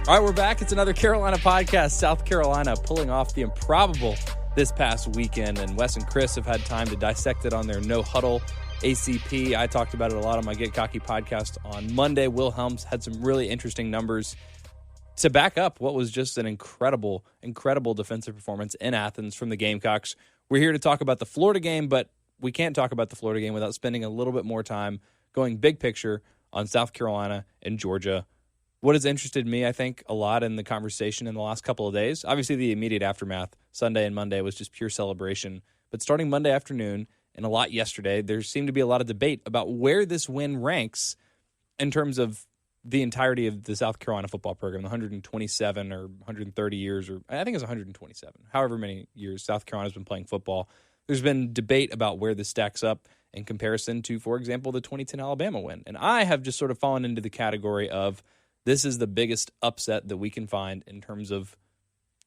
All right, we're back. It's another Carolina podcast. South Carolina pulling off the improbable this past weekend, and Wes and Chris have had time to dissect it on their No Huddle ACP. I talked about it a lot on my Get Cocky podcast on Monday. Will Helms had some really interesting numbers to back up what was just an incredible defensive performance in Athens from the Gamecocks. We're here to talk about the Florida game, but we can't talk about the Florida game without spending a little bit more time going big picture on South Carolina and Georgia. What has interested me, I think, a lot in the conversation in the last couple of days, obviously the immediate aftermath, Sunday and Monday, was just pure celebration. But starting Monday afternoon and a lot yesterday, there seemed to be a lot of debate about where this win ranks in terms of the entirety of the South Carolina football program, the 127 or 130 years, or I think it's 127, however many years South Carolina's been playing football. There's been debate about where this stacks up in comparison to, for example, the 2010 Alabama win. And I have just sort of fallen into the category of this is the biggest upset that we can find in terms of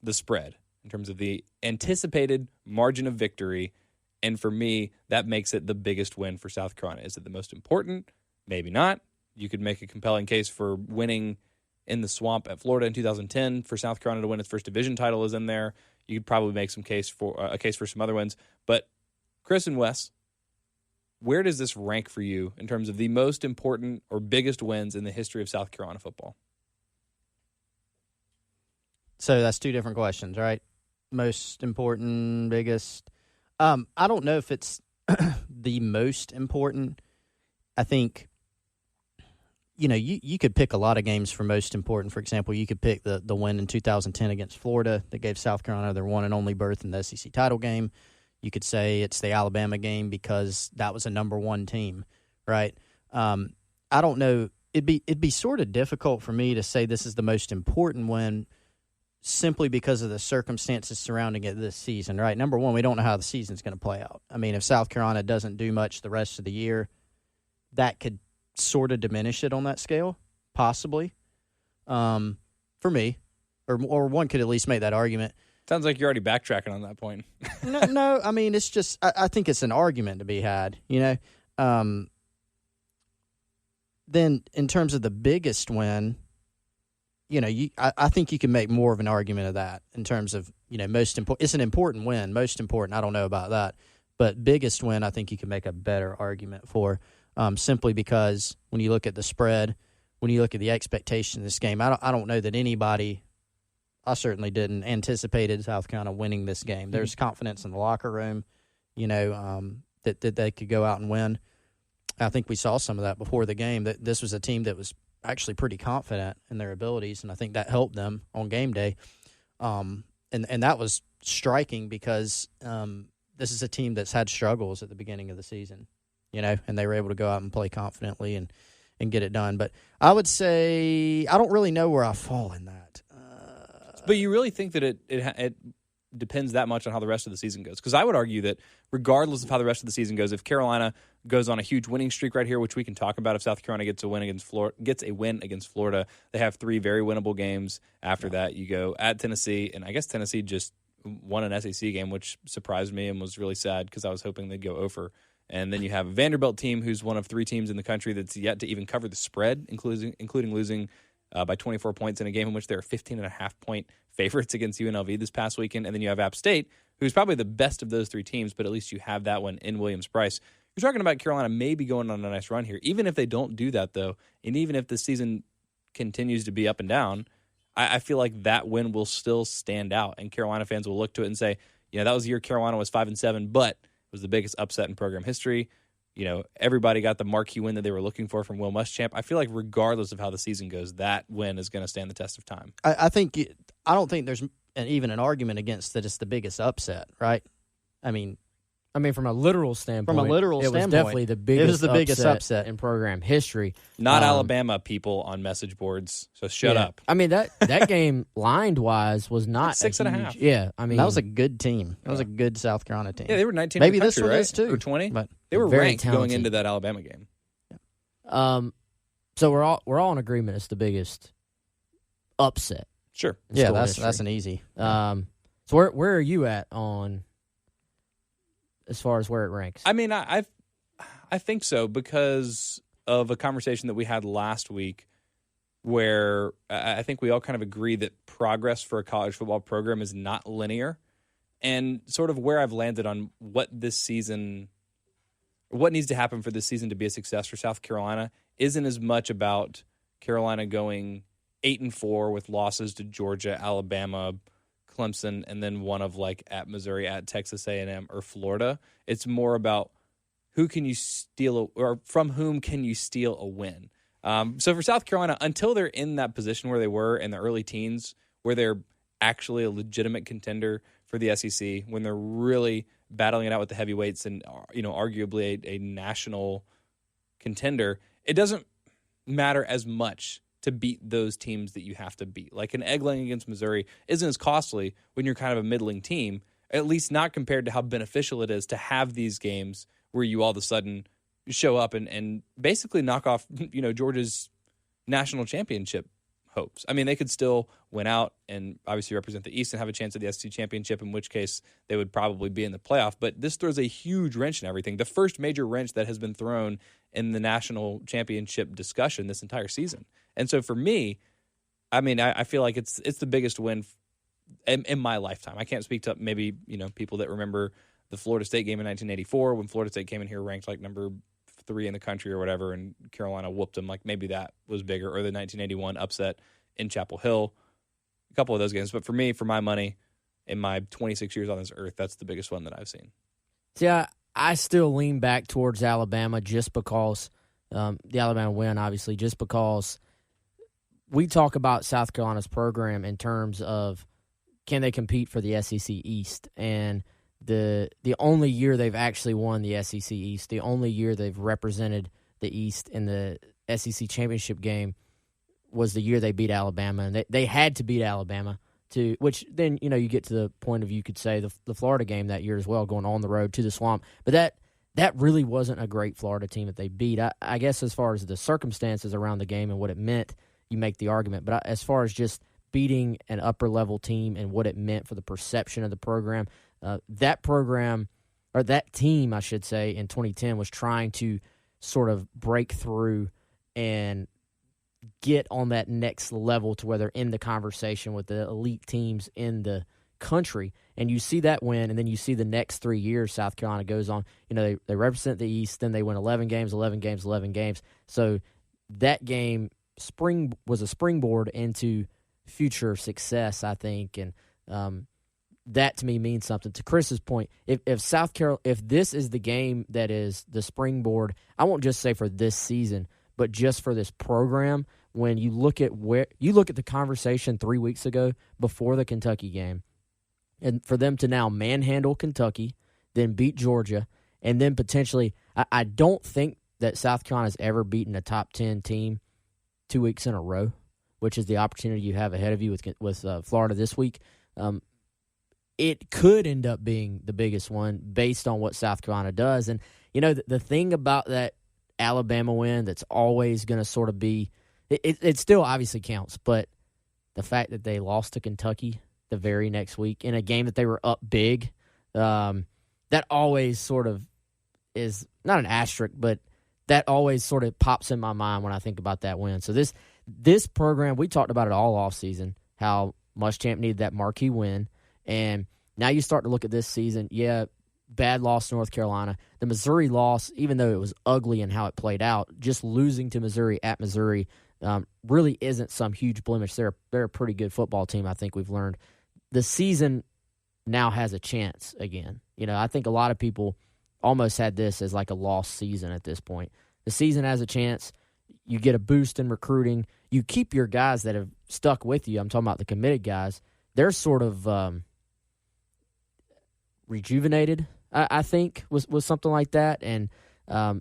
the spread, in terms of the anticipated margin of victory. And for me, that makes it the biggest win for South Carolina. Is it the most important? Maybe not. You could make a compelling case for winning in the swamp at Florida in 2010 for South Carolina to win its first division title is in there. You could probably make some case for a case for some other wins. But Chris and Wes, where does this rank for you in terms of the most important or biggest wins in the history of South Carolina football? So that's two different questions, right? Most important, biggest. I don't know if it's the most important. I think, you could pick a lot of games for most important. For example, you could pick the win in 2010 against Florida that gave South Carolina their one and only berth in the SEC title game. You could say it's the Alabama game because that was a number one team, right? I don't know. It'd be sort of difficult for me to say this is the most important win simply because of the circumstances surrounding it this season, right? Number one, we don't know how the season's going to play out. I mean, if South Carolina doesn't do much the rest of the year, that could sort of diminish it on that scale, possibly, for me. Or one could at least make that argument. Sounds like you're already backtracking on that point. No, I mean, it's just, I think it's an argument to be had, Then in terms of the biggest win, I think you can make more of an argument of that in terms of, most important. It's an important win. Most important, I don't know about that. But biggest win, I think you can make a better argument for, simply because when you look at the spread, when you look at the expectation of this game, I don't know that anybody, I certainly didn't, anticipated South Carolina winning this game. There's confidence in the locker room, that they could go out and win. I think we saw some of that before the game, that this was a team that was actually pretty confident in their abilities, and I think that helped them on game day. And that was striking because this is a team that's had struggles at the beginning of the season, and they were able to go out and play confidently and get it done. But I would say I don't really know where I fall in that. But you really think that it depends that much on how the rest of the season goes? Because I would argue that regardless of how the rest of the season goes, if Carolina goes on a huge winning streak right here, which we can talk about, if South Carolina gets a win against Florida, they have 3 very winnable games. After that, you go at Tennessee, and I guess Tennessee just won an SEC game, which surprised me and was really sad because I was hoping they'd go over. And then you have a Vanderbilt team who's one of 3 teams in the country that's yet to even cover the spread, including losing by 24 points in a game in which they were 15.5-point favorites against UNLV this past weekend. And then you have App State, who's probably the best of those 3 teams, but at least you have that one in Williams-Brice. You're talking about Carolina maybe going on a nice run here. Even if they don't do that, though, and even if the season continues to be up and down, I feel like that win will still stand out, and Carolina fans will look to it and say, that was the year Carolina was 5-7, but it was the biggest upset in program history. Everybody got the marquee win that they were looking for from Will Muschamp. I feel like regardless of how the season goes, that win is going to stand the test of time. I don't think there's even an argument against that it's the biggest upset, right? I mean, from a literal standpoint, it was definitely the biggest upset in program history. Not Alabama people on message boards, so shut up. I mean, that game line-wise was not 6.5. Yeah, I mean, that was a good team. That was a good South Carolina team. Yeah, they were 19. Maybe in the country, this one right? is too, or 20. But they were ranked talented. going into that Alabama game. So we're all in agreement. It's the biggest upset. Sure. Yeah, that's an easy. So where are you at on as far as where it ranks? I mean, I think so because of a conversation that we had last week where I think we all kind of agree that progress for a college football program is not linear, and sort of where I've landed on what needs to happen for this season to be a success for South Carolina isn't as much about Carolina going 8-4 with losses to Georgia, Alabama, Clemson, and then one of like at Missouri, at Texas A&M, or Florida. It's more about who can you steal or from whom can you steal a win. So for South Carolina, until they're in that position where they were in the early teens, where they're actually a legitimate contender for the SEC, when they're really battling it out with the heavyweights and arguably a national contender, it doesn't matter as much to beat those teams that you have to beat. Like an egg laying against Missouri isn't as costly when you're kind of a middling team, at least not compared to how beneficial it is to have these games where you all of a sudden show up and basically knock off, Georgia's national championship hopes. I mean, they could still win out and obviously represent the East and have a chance at the SEC championship, in which case they would probably be in the playoff. But this throws a huge wrench in everything. The first major wrench that has been thrown in the national championship discussion this entire season. And so for me, I mean, I feel like it's the biggest win in my lifetime. I can't speak to maybe, people that remember the Florida State game in 1984 when Florida State came in here ranked like number 3 in the country or whatever, and Carolina whooped them. Like maybe that was bigger, or the 1981 upset in Chapel Hill. A couple of those games. But for me, for my money, in my 26 years on this earth, that's the biggest one that I've seen. See, I still lean back towards Alabama just because the Alabama win, obviously, just because we talk about South Carolina's program in terms of can they compete for the SEC East, and the only year they've actually won the SEC East, the only year they've represented the East in the SEC championship game was the year they beat Alabama, and they had to beat Alabama to, which then you get to the point of, you could say, the Florida game that year as well, going on the road to the Swamp, but that really wasn't a great Florida team that they beat. I guess as far as the circumstances around the game and what it meant, you make the argument, but as far as just beating an upper level team and what it meant for the perception of the program. That program, or that team, I should say, in 2010 was trying to sort of break through and get on that next level to where they're in the conversation with the elite teams in the country. And you see that win, and then you see the next 3 years South Carolina goes on. They represent the East, then they win 11 games. So that game was a springboard into future success, I think, and that to me means something. To Chris's point, if South Carolina, if this is the game that is the springboard, I won't just say for this season, but just for this program, when you look at the conversation 3 weeks ago before the Kentucky game, and for them to now manhandle Kentucky, then beat Georgia, and then potentially, I don't think that South Carolina's ever beaten a top 10 team 2 weeks in a row, which is the opportunity you have ahead of you with Florida this week. It could end up being the biggest one based on what South Carolina does. And, the thing about that Alabama win that's always going to sort of be, it still obviously counts, but the fact that they lost to Kentucky the very next week in a game that they were up big, that always sort of is not an asterisk, but that always sort of pops in my mind when I think about that win. So this program, we talked about it all offseason, how Muschamp needed that marquee win. And now you start to look at this season, bad loss to North Carolina. The Missouri loss, even though it was ugly in how it played out, just losing to Missouri at Missouri really isn't some huge blemish. They're a pretty good football team, I think we've learned. The season now has a chance again. I think a lot of people almost had this as like a lost season at this point. The season has a chance. You get a boost in recruiting. You keep your guys that have stuck with you. I'm talking about the committed guys. They're sort of rejuvenated, I think, was something like that. And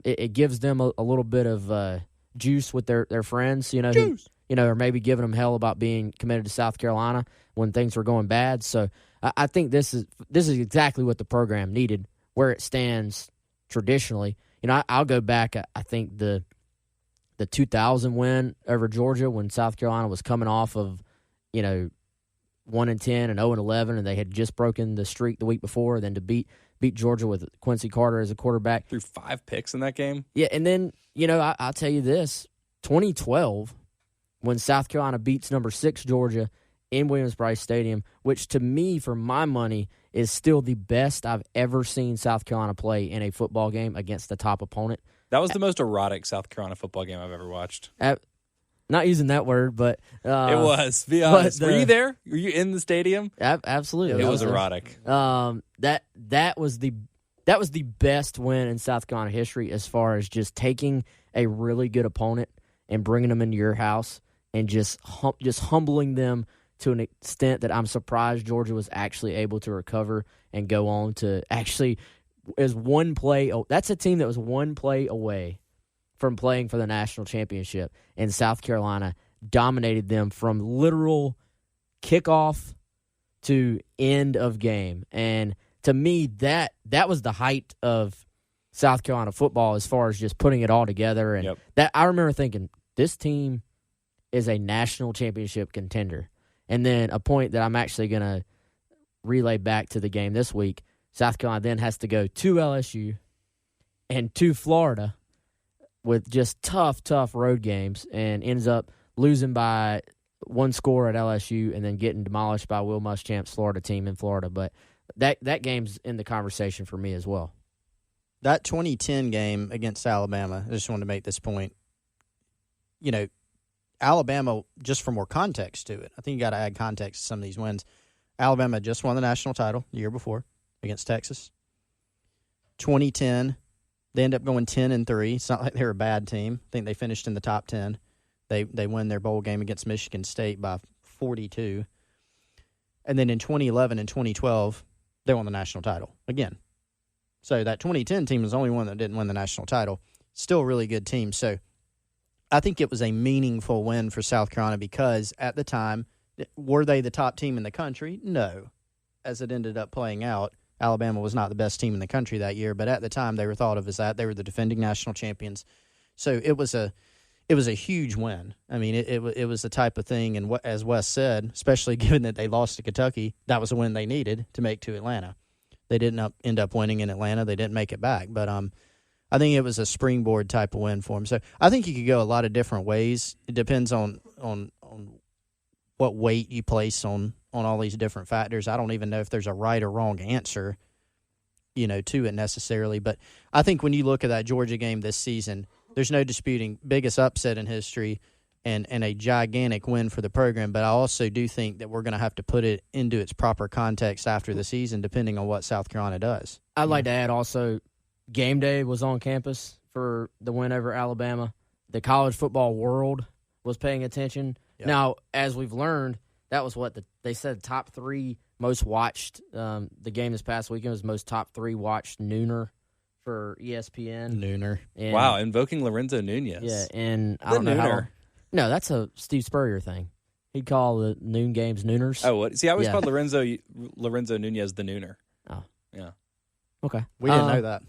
it gives them a little bit of juice with their friends, juice. Who are maybe giving them hell about being committed to South Carolina when things were going bad. So I think this is exactly what the program needed, where it stands traditionally. I'll go back. I think the 2000 win over Georgia when South Carolina was coming off of 1-10 and 0-11, and they had just broken the streak the week before. Then to beat Georgia with Quincy Carter as a quarterback, threw 5 picks in that game. Yeah, and then I'll tell you this: 2012, when South Carolina beats number 6 Georgia in Williams-Brice Stadium, which to me, for my money, is still the best I've ever seen South Carolina play in a football game against the top opponent. That was the most erotic South Carolina football game I've ever watched. Not using that word, but it was. Be honest. Were you there? Were you in the stadium? Absolutely. It was erotic. That was the best win in South Carolina history as far as just taking a really good opponent and bringing them into your house and just humbling them to an extent that I'm surprised Georgia was actually able to recover and go on to actually is one play. That's a team that was one play away from playing for the national championship, and South Carolina dominated them from literal kickoff to end of game. And to me, that was the height of South Carolina football as far as just putting it all together. And that I remember thinking, this team is a national championship contender. And then a point that I'm actually going to relay back to the game this week, South Carolina then has to go to LSU and to Florida with just tough road games and ends up losing by one score at LSU and then getting demolished by Will Muschamp's Florida team in Florida. But that game's in the conversation for me as well. That 2010 game against Alabama, I just wanted to make this point. You know, Alabama, just for more context to it, I think you got to add context to some of these wins. Alabama just won the national title the year before against Texas. 2010, they end up going 10-3. It's not like they're a bad team. I think they finished in the top 10. They win their bowl game against Michigan State by 42. And then in 2011 and 2012, they won the national title again. So that 2010 team was the only one that didn't win the national title. Still a really good team. So I think it was a meaningful win for South Carolina because at the time, were they the top team in the country? No. As it ended up playing out, Alabama was not the best team in the country that year, but at the time they were thought of as that. They were the defending national champions. So it was a huge win. I mean, it was the type of thing, and as Wes said, especially given that they lost to Kentucky, that was a win they needed to make to Atlanta. They didn't end up winning in Atlanta. They didn't make it back, but I think it was a springboard type of win for them. So I think you could go a lot of different ways. It depends on what weight you place on all these different factors. I don't even know if there's a right or wrong answer, to it necessarily. But I think when you look at that Georgia game this season, there's no disputing biggest upset in history and a gigantic win for the program. But I also do think that we're going to have to put it into its proper context after the season, depending on what South Carolina does. I'd like to add also, game day was on campus for the win over Alabama. The college football world was paying attention. Yep. Now, as we've learned, that was what they said top 3 most watched. The game this past weekend was most top 3 watched nooner for ESPN. Nooner. And, wow, invoking Lorenzo Nunez. Yeah, and I don't know how. No, that's a Steve Spurrier thing. He'd call the noon games nooners. Oh, what? See, I always called Lorenzo Nunez the nooner. Oh. Yeah. Okay. We didn't know that.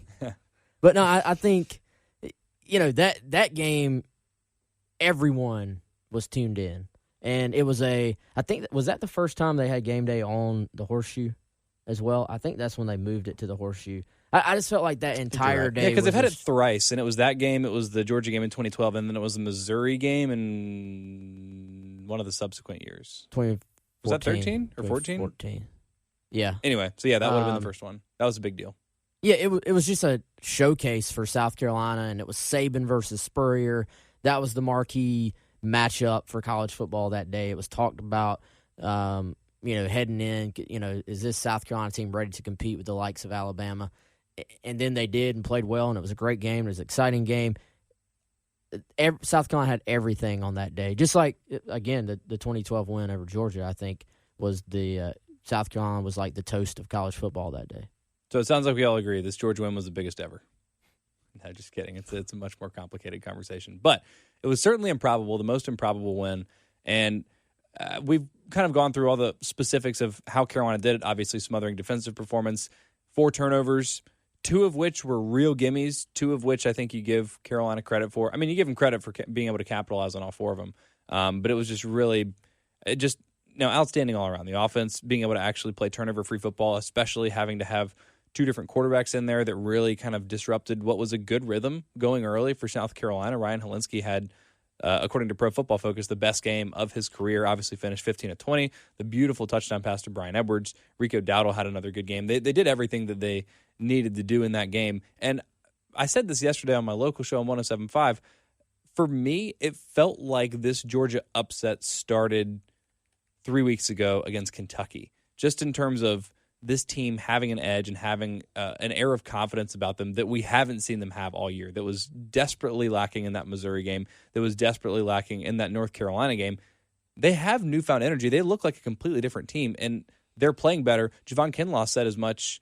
But no, I think, that game, everyone was tuned in. And it was was that the first time they had game day on the Horseshoe as well? I think that's when they moved it to the Horseshoe. I just felt like that entire day. Yeah, because they've had it thrice, and it was that game, it was the Georgia game in 2012, and then it was the Missouri game in one of the subsequent years. 2014. Was that 13 or 14? 14. Yeah. Anyway, so yeah, that would have been the first one. That was a big deal. Yeah, it was just a showcase for South Carolina, and it was Saban versus Spurrier. That was the marquee matchup for college football that day. It was talked about, heading in, is this South Carolina team ready to compete with the likes of Alabama? And then they did and played well, and it was a great game. It was an exciting game. South Carolina had everything on that day. Just like, again, the 2012 win over Georgia, I think, was the South Carolina was like the toast of college football that day. So it sounds like we all agree this Georgia win was the biggest ever. No, just kidding. It's a much more complicated conversation. But it was certainly improbable, the most improbable win. And we've kind of gone through all the specifics of how Carolina did it. Obviously, smothering defensive performance, 4 turnovers, 2 of which were real gimmies, 2 of which I think you give Carolina credit for. I mean, you give them credit for being able to capitalize on all 4 of them. But it was just really outstanding all around. The offense, being able to actually play turnover-free football, especially having to have 2 different quarterbacks in there that really kind of disrupted what was a good rhythm going early for South Carolina. Ryan Helinski had according to Pro Football Focus, the best game of his career. Obviously finished 15 of 20. The beautiful touchdown pass to Brian Edwards. Rico Dowdle had another good game. They did everything that they needed to do in that game. And I said this yesterday on my local show on 107.5. For me, it felt like this Georgia upset started 3 weeks ago against Kentucky, just in terms of this team having an edge and having an air of confidence about them that we haven't seen them have all year, that was desperately lacking in that Missouri game, that was desperately lacking in that North Carolina game. They have newfound energy. They look like a completely different team, and they're playing better. Javon Kinlaw said as much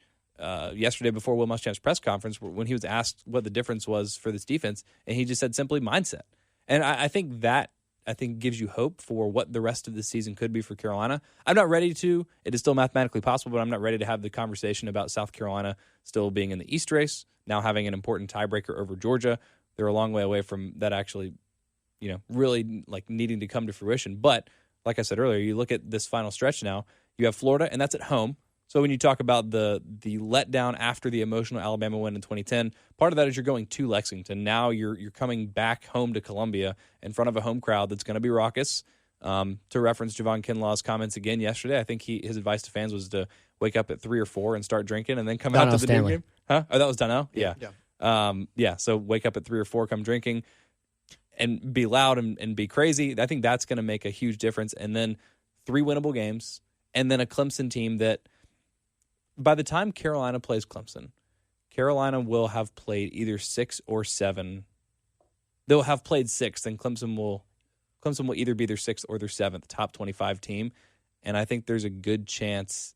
yesterday before Will Muschamp's press conference when he was asked what the difference was for this defense, and he just said simply mindset. And I think that gives you hope for what the rest of the season could be for Carolina. I'm not ready to. It is still mathematically possible, but I'm not ready to have the conversation about South Carolina still being in the East race, now having an important tiebreaker over Georgia. They're a long way away from that actually, really like needing to come to fruition. But like I said earlier, you look at this final stretch now, you have Florida, and that's at home. So when you talk about the letdown after the emotional Alabama win in 2010, part of that is you're going to Lexington. Now you're coming back home to Columbia in front of a home crowd that's going to be raucous. To reference Javon Kinlaw's comments again yesterday, I think his advice to fans was to wake up at 3 or 4 and start drinking and then come out to the new game. Huh? Oh, that was Donnell? Yeah. So wake up at 3 or 4, come drinking, and be loud and be crazy. I think that's going to make a huge difference. And then 3 winnable games, and then a Clemson team that, by the time Carolina plays Clemson, Carolina will have played either 6 or 7. They'll have played 6, and Clemson will either be their 6th or their 7th top 25 team. And I think there's a good chance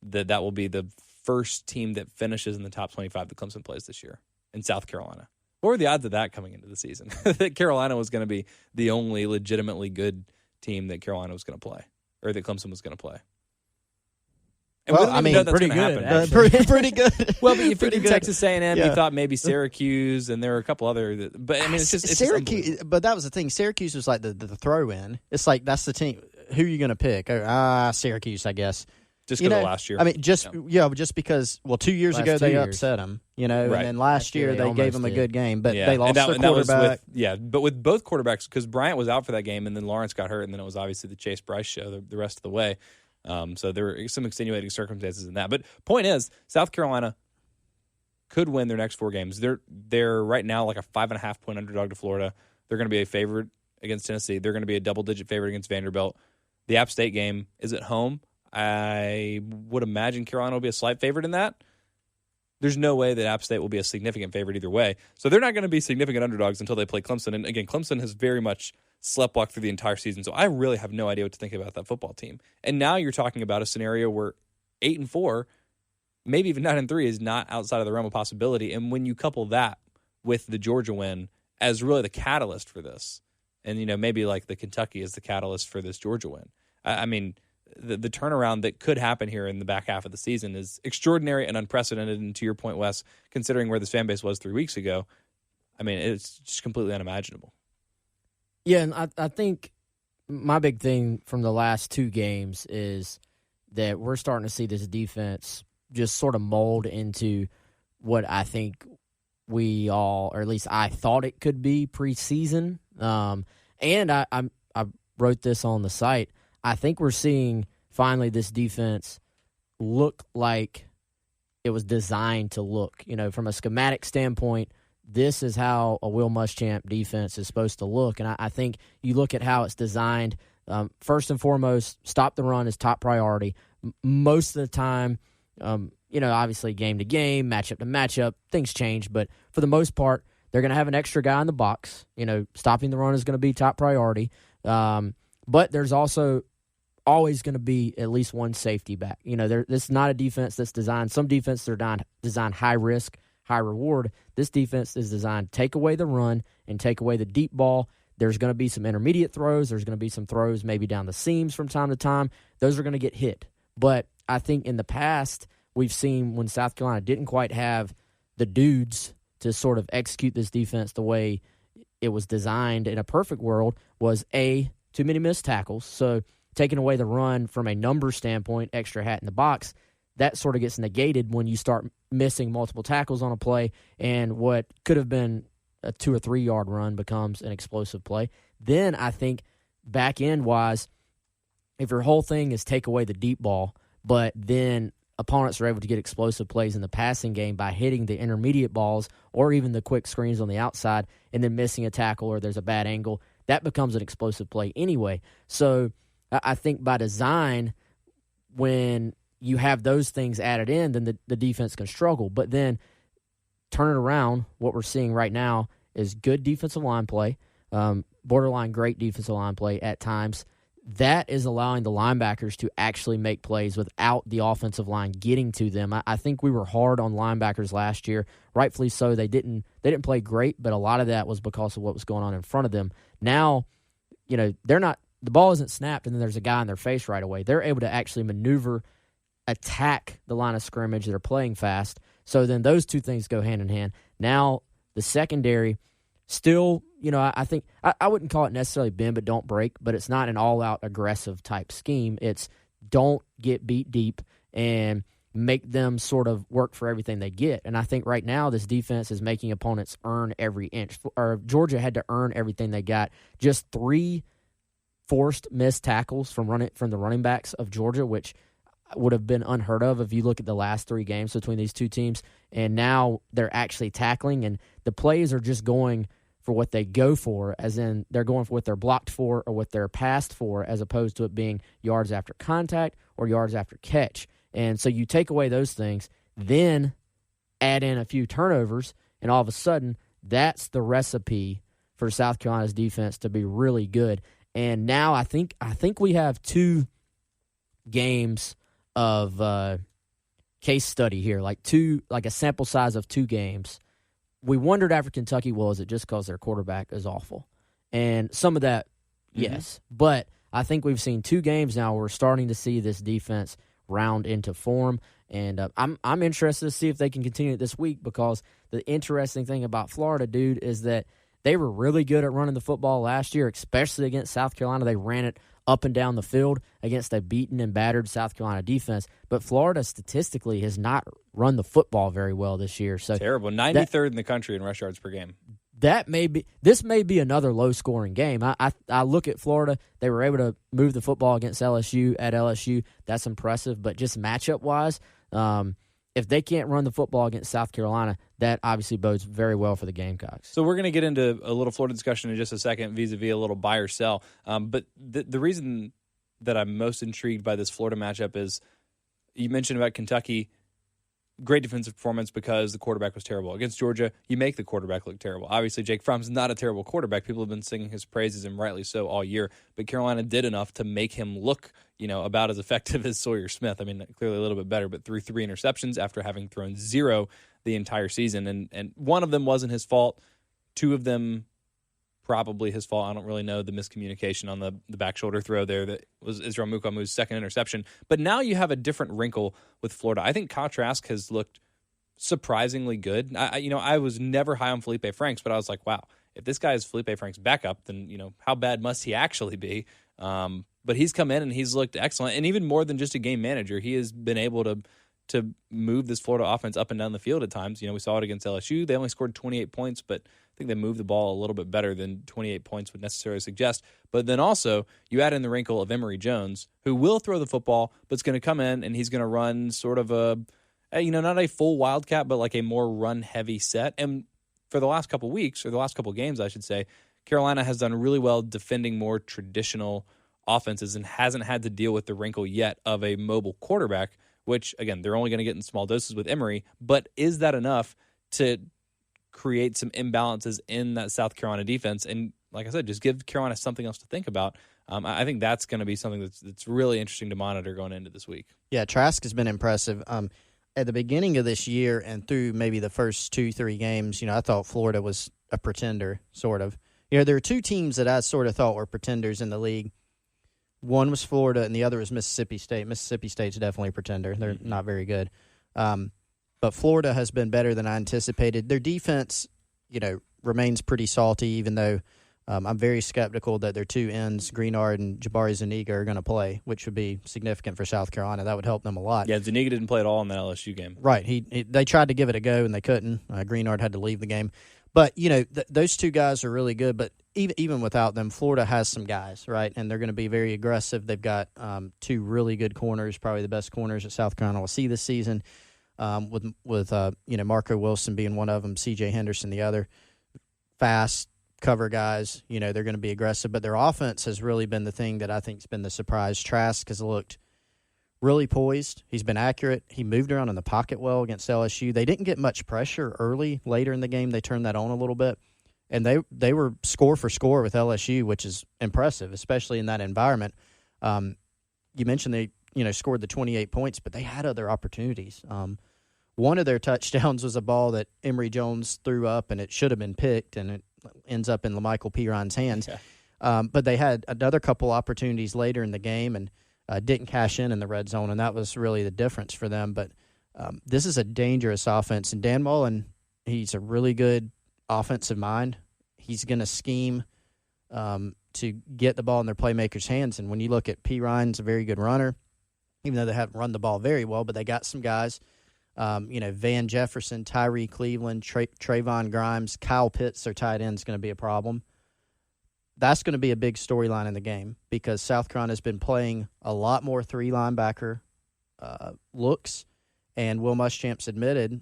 that will be the first team that finishes in the top 25 that Clemson plays this year in South Carolina. What were the odds of that coming into the season? That Carolina was going to be the only legitimately good team that Carolina was going to play, or that Clemson was going to play. And well, I mean, pretty good. Pretty good. Well, but you figured Texas A&M, you thought maybe Syracuse, and there were a couple other. But I mean, it's just Syracuse. But that was the thing. Syracuse was like the throw-in. It's like that's the team. Who are you going to pick? Syracuse, I guess. Just because of last year. I mean, just because 2 years ago they upset them, right. And then last year they gave them a good game, but they lost their quarterback. But with both quarterbacks, because Bryant was out for that game, and then Lawrence got hurt, and then it was obviously the Chase Bryce show the rest of the way. So there were some extenuating circumstances in that. But point is, South Carolina could win their next 4 games. They're right now like a 5.5-point underdog to Florida. They're going to be a favorite against Tennessee. They're going to be a double-digit favorite against Vanderbilt. The App State game is at home. I would imagine Carolina will be a slight favorite in that. There's no way that App State will be a significant favorite either way. So they're not going to be significant underdogs until they play Clemson. And again, Clemson has very much sleptwalked through the entire season. So I really have no idea what to think about that football team. And now you're talking about a scenario where 8-4, maybe even 9-3 is not outside of the realm of possibility. And when you couple that with the Georgia win as really the catalyst for this, and maybe like the Kentucky is the catalyst for this Georgia win. I mean, the turnaround that could happen here in the back half of the season is extraordinary and unprecedented. And to your point, Wes, considering where this fan base was 3 weeks ago, I mean, it's just completely unimaginable. Yeah, and I think my big thing from the last 2 games is that we're starting to see this defense just sort of mold into what I think we all, or at least I thought it could be preseason. And I wrote this on the site. I think we're seeing finally this defense look like it was designed to look. From a schematic standpoint, this is how a Will Muschamp defense is supposed to look. And I think you look at how it's designed. First and foremost, stop the run is top priority. Most of the time, obviously game to game, matchup to matchup, things change. But for the most part, they're going to have an extra guy in the box. Stopping the run is going to be top priority. But there's also always going to be at least one safety back. This is not a defense that's designed. Some defenses are designed high risk, high reward. This defense is designed to take away the run and take away the deep ball. There's going to be some intermediate throws. There's going to be some throws maybe down the seams from time to time. Those are going to get hit. But I think in the past, we've seen when South Carolina didn't quite have the dudes to sort of execute this defense the way it was designed in a perfect world was too many missed tackles. So taking away the run from a number standpoint, extra hat in the box, that sort of gets negated when you start missing multiple tackles on a play, and what could have been a 2 or 3 yard run becomes an explosive play. Then I think back end wise, if your whole thing is take away the deep ball, but then opponents are able to get explosive plays in the passing game by hitting the intermediate balls or even the quick screens on the outside and then missing a tackle or there's a bad angle, that becomes an explosive play anyway. So I think by design, when you have those things added in, then the defense can struggle. But then turn it around, what we're seeing right now is good defensive line play, borderline great defensive line play at times. That is allowing the linebackers to actually make plays without the offensive line getting to them. I think we were hard on linebackers last year, rightfully so. They didn't play great, but a lot of that was because of what was going on in front of them. Now, they're not. The ball isn't snapped, and then there's a guy in their face right away. They're able to actually maneuver, attack the line of scrimmage. They're playing fast. So then those two things go hand in hand. Now the secondary. Still, I think I wouldn't call it necessarily bend but don't break, but it's not an all-out aggressive type scheme. It's don't get beat deep and make them sort of work for everything they get. And I think right now this defense is making opponents earn every inch. Or Georgia had to earn everything they got. Just 3 forced missed tackles from the running backs of Georgia, which would have been unheard of if you look at the last 3 games between these two teams. And now they're actually tackling, and the plays are just going for what they go for, as in they're going for what they're blocked for or what they're passed for, as opposed to it being yards after contact or yards after catch. And so you take away those things, then add in a few turnovers, and all of a sudden that's the recipe for South Carolina's defense to be really good. And now I think we have 2 games of case study here, like a sample size of 2 games. We wondered after Kentucky, well, is it just because their quarterback is awful? And some of that, yes. But I think we've seen 2 games now where we're starting to see this defense round into form. And I'm interested to see if they can continue it this week, because the interesting thing about Florida, dude, is that they were really good at running the football last year, especially against South Carolina. They ran it up and down the field against a beaten and battered South Carolina defense. But Florida statistically has not run the football very well this year. So terrible. 93rd in the country in rush yards per game. This may be another low-scoring game. I look at Florida. They were able to move the football against LSU at LSU. That's impressive. But just matchup-wise, if they can't run the football against South Carolina, that obviously bodes very well for the Gamecocks. So we're going to get into a little Florida discussion in just a second, vis-a-vis a little buy or sell. But the reason that I'm most intrigued by this Florida matchup is you mentioned about Kentucky. Great defensive performance because the quarterback was terrible. Against Georgia, you make the quarterback look terrible. Obviously, Jake Fromm's not a terrible quarterback. People have been singing his praises, and rightly so, all year. But Carolina did enough to make him look, about as effective as Sawyer Smith. I mean, clearly a little bit better, but threw 3 interceptions after having thrown 0 the entire season. And one of them wasn't his fault. 2 of them probably his fault. I don't really know the miscommunication on the back shoulder throw there that was Israel Mukuamu's second interception. But now you have a different wrinkle with Florida. I think Kyle Trask has looked surprisingly good. I was never high on Felipe Franks, but I was like, wow, if this guy is Felipe Franks' backup, then how bad must he actually be? But he's come in and he's looked excellent, and even more than just a game manager, he has been able to move this Florida offense up and down the field at times. We saw it against LSU. They only scored 28 points, but I think they moved the ball a little bit better than 28 points would necessarily suggest. But then also, you add in the wrinkle of Emory Jones, who will throw the football, but is going to come in and he's going to run sort of not a full Wildcat, but like a more run-heavy set. And for the last couple weeks, or the last couple games, I should say, Carolina has done really well defending more traditional offenses and hasn't had to deal with the wrinkle yet of a mobile quarterback, which, again, they're only going to get in small doses with Emory. But is that enough to create some imbalances in that South Carolina defense? And like I said, just give Carolina something else to think about. I think that's going to be something that's really interesting to monitor going into this week. Yeah, Trask has been impressive. At the beginning of this year and through maybe the first 2-3 games, I thought Florida was a pretender, sort of. There are 2 teams that I sort of thought were pretenders in the league. One was Florida, and the other was Mississippi State. Mississippi State's definitely a pretender. They're not very good. But Florida has been better than I anticipated. Their defense, remains pretty salty, even though I'm very skeptical that their 2 ends, Greenard and Jabari Zuniga, are going to play, which would be significant for South Carolina. That would help them a lot. Yeah, Zuniga didn't play at all in that LSU game. Right. They tried to give it a go, and they couldn't. Greenard had to leave the game. But, those two guys are really good. But even without them, Florida has some guys, right? And they're going to be very aggressive. They've got two really good corners, probably the best corners that South Carolina will see this season, with Marco Wilson being one of them, C.J. Henderson the other. Fast cover guys, they're going to be aggressive. But their offense has really been the thing that I think has been the surprise. Trask has looked really poised. He's been accurate. He moved around in the pocket well against LSU. They didn't get much pressure early. Later in the game, they turned that on a little bit. And they were score for score with LSU, which is impressive, especially in that environment. You mentioned they scored the 28 points, but they had other opportunities. One of their touchdowns was a ball that Emory Jones threw up, and it should have been picked, and it ends up in LaMichael Piron's hands. Yeah. But they had another couple opportunities later in the game and didn't cash in the red zone, and that was really the difference for them. But this is a dangerous offense, and Dan Mullen, he's a really good offensive mind. He's going to scheme to get the ball in their playmakers' hands. And when you look at P. Ryan's a very good runner, even though they haven't run the ball very well, but they got some guys. Van Jefferson, Tyree Cleveland, Trayvon Grimes, Kyle Pitts, their tight end is going to be a problem. That's going to be a big storyline in the game because South Carolina has been playing a lot more three linebacker looks, and Will Muschamp's admitted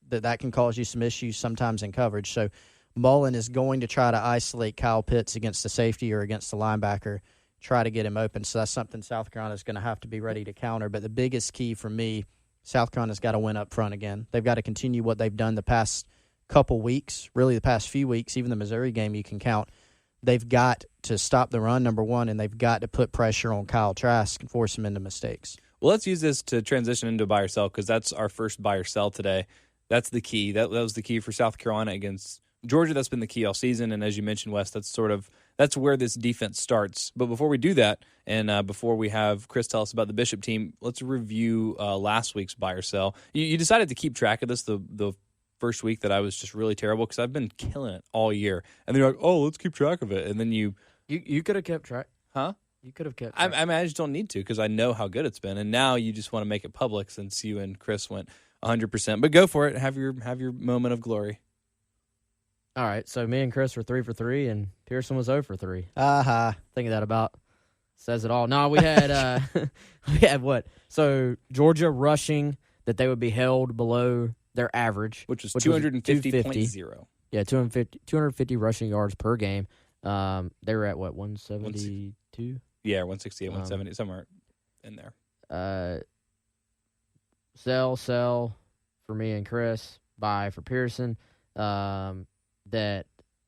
that can cause you some issues sometimes in coverage. So Mullen is going to try to isolate Kyle Pitts against the safety or against the linebacker, try to get him open. So that's something South Carolina is going to have to be ready to counter. But the biggest key for me, South Carolina's got to win up front again. They've got to continue what they've done the past couple weeks, really the past few weeks, even the Missouri game you can count. They've got to stop the run, number one, and they've got to put pressure on Kyle Trask and force him into mistakes. Well, let's use this to transition into buy or sell because that's our first buy or sell today. That's the key. That was the key for South Carolina against Georgia. That's been the key all season. And as you mentioned, Wes, that's where this defense starts. But before we do that, and before we have Chris tell us about the Bishop team, let's review last week's buy or sell. You decided to keep track of this the first week that I was just really terrible because I've been killing it all year. And then you're like, oh, let's keep track of it. And then you could have kept track. Huh? You could have kept track. I just don't need to because I know how good it's been. And now you just want to make it public since you and Chris went 100%. But go for it. Have your moment of glory. All right. So me and Chris were 3 for 3, and Pearson was 0 for 3. Thinking that about says it all. No, we had we had what? So Georgia rushing that they would be held below their average, which was 250.0. Yeah, 250 rushing yards per game. They were at what, 172? Yeah, 168, 170, somewhere in there. Sell for me and Chris. Buy for Pearson. That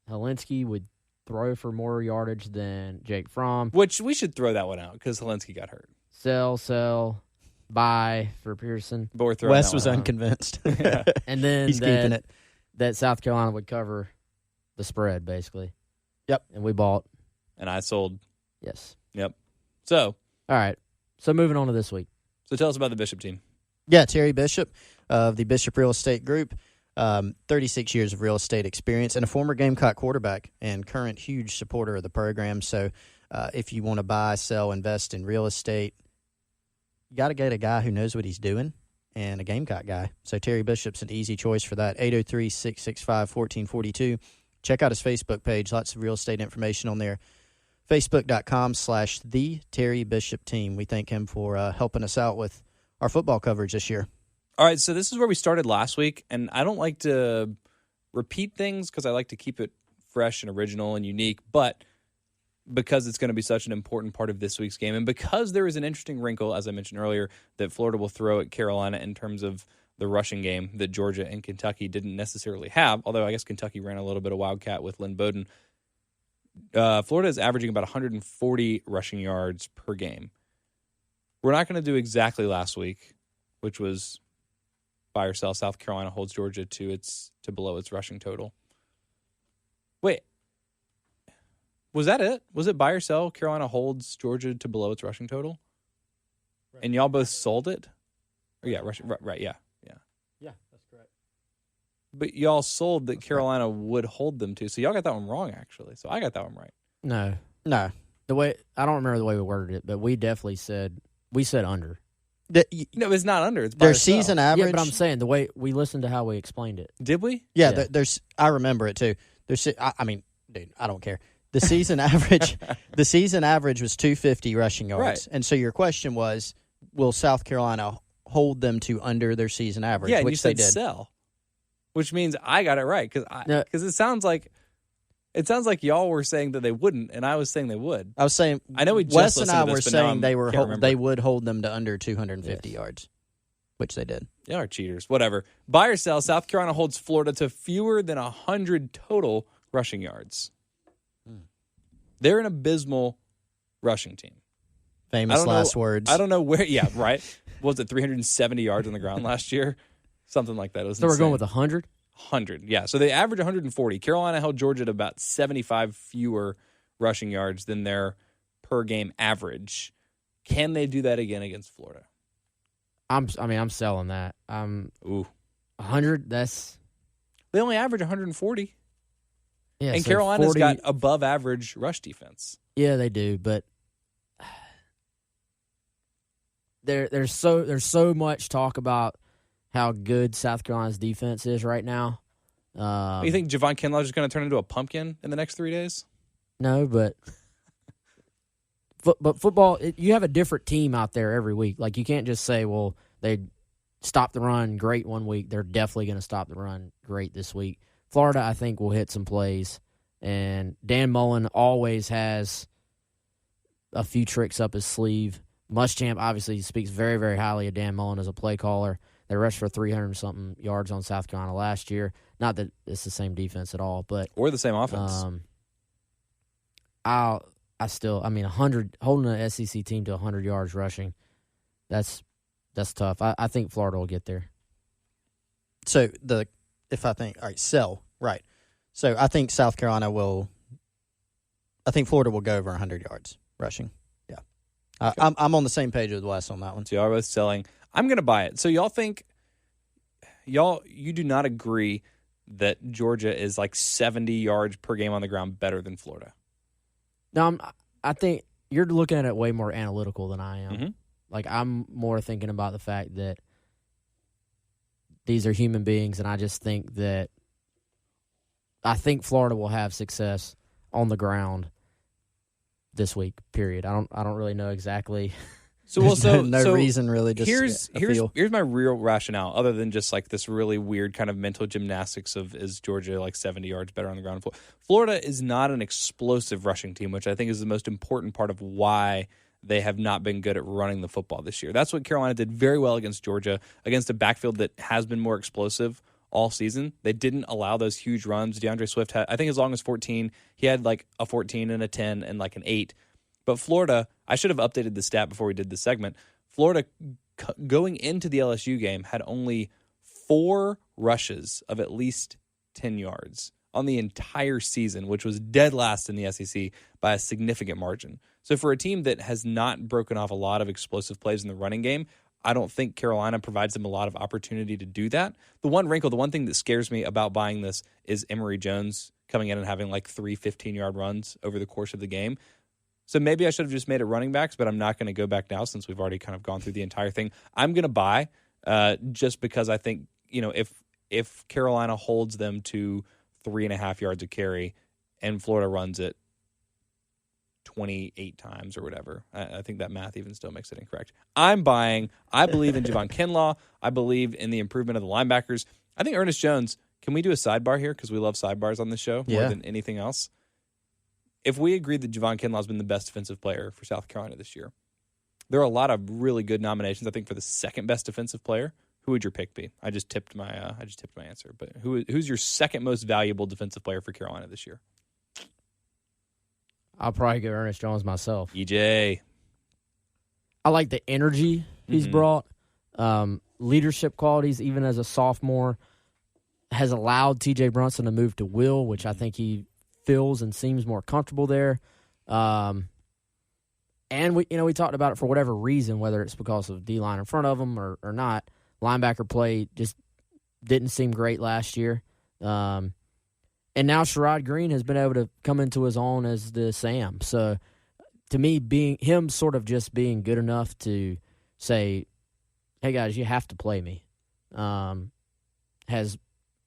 Helinski would throw for more yardage than Jake Fromm. Which we should throw that one out because Helinski got hurt. Sell. Buy for Pearson. Wes was unconvinced. Yeah. And then he's keeping it. That South Carolina would cover the spread, basically. Yep. And we bought. And I sold. Yes. Yep. So. All right. So moving on to this week. So tell us about the Bishop team. Yeah, Terry Bishop of the Bishop Real Estate Group. 36 years of real estate experience and a former Gamecock quarterback and current huge supporter of the program. So if you want to buy, sell, invest in real estate, you got to get a guy who knows what he's doing and a Gamecock guy. So Terry Bishop's an easy choice for that. 803-665-1442. Check out his Facebook page. Lots of real estate information on there. Facebook.com/The Terry Bishop Team. We thank him for helping us out with our football coverage this year. All right, so this is where we started last week, and I don't like to repeat things because I like to keep it fresh and original and unique, but because it's going to be such an important part of this week's game, and because there is an interesting wrinkle, as I mentioned earlier, that Florida will throw at Carolina in terms of the rushing game that Georgia and Kentucky didn't necessarily have, although I guess Kentucky ran a little bit of Wildcat with Lynn Bowden. Florida is averaging about 140 rushing yards per game. We're not going to do exactly last week, which was buy or sell. South Carolina holds Georgia to below its rushing total. Wait, was that it? Was it buy or sell? Carolina holds Georgia to below its rushing total, right. And y'all both sold it. Or yeah, rushing right. Yeah, that's correct. But y'all sold that Carolina would hold them to, so y'all got that one wrong actually. So I got that one right. No. The way I don't remember the way we worded it, but we definitely said under. No, it's not under. It's by their itself. season average. Yeah, but I'm saying the way we listened to how we explained it. Did we? Yeah, there's. I remember it too. There's. I mean, dude, I don't care. The season average. The season average was 250 rushing yards, Right. and so your question was, will South Carolina hold them to under their season average? Yeah, and which you said they did. sell, which means I got it right because it sounds like y'all were saying that they wouldn't, and I was saying they would. I was saying. I know we just Wes and listened I to were this, but now saying they they would hold them to under 250 yards, which they did. Y'all are cheaters. Whatever. Buy or sell. South Carolina holds Florida to fewer than 100 total rushing yards. They're an abysmal rushing team. Famous last words. I don't know where. Yeah, right. What was it 370 yards on the ground last year? Something like that. It was So we're insane. going with 100? 100. Yeah. So they average 140. Carolina held Georgia to about 75 fewer rushing yards than their per game average. Can they do that again against Florida? I'm selling that. Ooh. 100, that's... They only average 140. Yeah, And so Carolina's 40, got above average rush defense. Yeah, they do, but there's so much talk about how good South Carolina's defense is right now. You think Javon Kinlaw is going to turn into a pumpkin in the next 3 days? No, but football, you have a different team out there every week. Like, you can't just say, well, they stopped the run great one week. They're definitely going to stop the run great this week. Florida, I think, will hit some plays, and Dan Mullen always has a few tricks up his sleeve. Muschamp obviously speaks very, very highly of Dan Mullen as a play caller. They rushed for 300-something yards on South Carolina last year. Not that it's the same defense at all, but Or the same offense. 100, holding an SEC team to 100 yards rushing, that's tough. I think Florida will get there. So sell, right. So I think Florida will go over 100 yards rushing. Yeah. Okay. I'm on the same page with Wes on that one. So y'all are both selling. I'm going to buy it. So you do not agree that Georgia is like 70 yards per game on the ground better than Florida? No, I think you're looking at it way more analytical than I am. Mm-hmm. Like, I'm more thinking about the fact that these are human beings, and I just think that I think Florida will have success on the ground this week. Period. I don't really know exactly. No reason really. Just here's my real rationale, other than just like this really weird kind of mental gymnastics of is Georgia like 70 yards better on the ground. Florida is not an explosive rushing team, which I think is the most important part of why they have not been good at running the football this year. That's what Carolina did very well against Georgia, against a backfield that has been more explosive all season. They didn't allow those huge runs. DeAndre Swift had, I think, as long as 14. He had like a 14 and a 10 and like an 8. But Florida, I should have updated the stat before we did the segment. Florida, going into the LSU game, had only 4 rushes of at least 10 yards on the entire season, which was dead last in the SEC by a significant margin. So for a team that has not broken off a lot of explosive plays in the running game, I don't think Carolina provides them a lot of opportunity to do that. The one thing that scares me about buying this is Emory Jones coming in and having like 3 15-yard runs over the course of the game. So maybe I should have just made it running backs, but I'm not going to go back now since we've already kind of gone through the entire thing. I'm going to buy just because I think, if Carolina holds them to 3.5 yards a carry and Florida runs it 28 times or whatever, I think that math even still makes it incorrect. I'm buying. I believe in Javon Kinlaw. I believe in the improvement of the linebackers. I think Ernest Jones, can we do a sidebar here? Because we love sidebars on this show more than anything else. If we agree that Javon Kinlaw has been the best defensive player for South Carolina this year, there are a lot of really good nominations. I think for the second best defensive player, who would your pick be? I just tipped my answer. But who's your second most valuable defensive player for Carolina this year? I'll probably go Ernest Jones myself. EJ. I like the energy he's brought, leadership qualities, even as a sophomore, has allowed T.J. Brunson to move to Will, which I think he feels and seems more comfortable there. And we talked about it for whatever reason, whether it's because of D-line in front of him or not. Linebacker play just didn't seem great last year. And now Sherrod Greene has been able to come into his own as the Sam. So to me, being him sort of just being good enough to say, hey, guys, you have to play me, has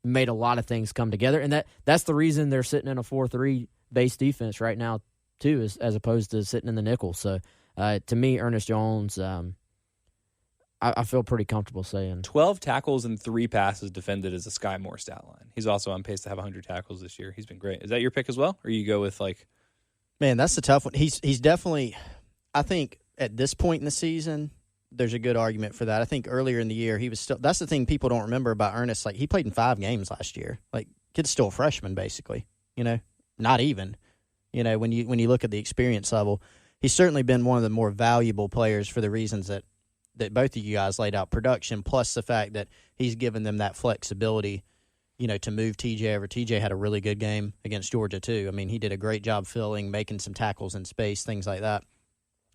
made a lot of things come together. And that's the reason they're sitting in a 4-3 base defense right now, too, as opposed to sitting in the nickel. So, to me, Ernest Jones, I feel pretty comfortable saying 12 tackles and 3 passes defended is a Sky Moore stat line. He's also on pace to have 100 tackles this year. He's been great. Is that your pick as well? Or you go with Man, that's a tough one. He's definitely, I think at this point in the season, there's a good argument for that. I think earlier in the year, he was still, that's the thing people don't remember about Ernest. Like, he played in 5 games last year. Like, kid's still a freshman, basically, not even, when you look at the experience level. He's certainly been one of the more valuable players for the reasons that both of you guys laid out, production, plus the fact that he's given them that flexibility, to move TJ over. TJ had a really good game against Georgia, too. I mean, he did a great job filling, making some tackles in space, things like that.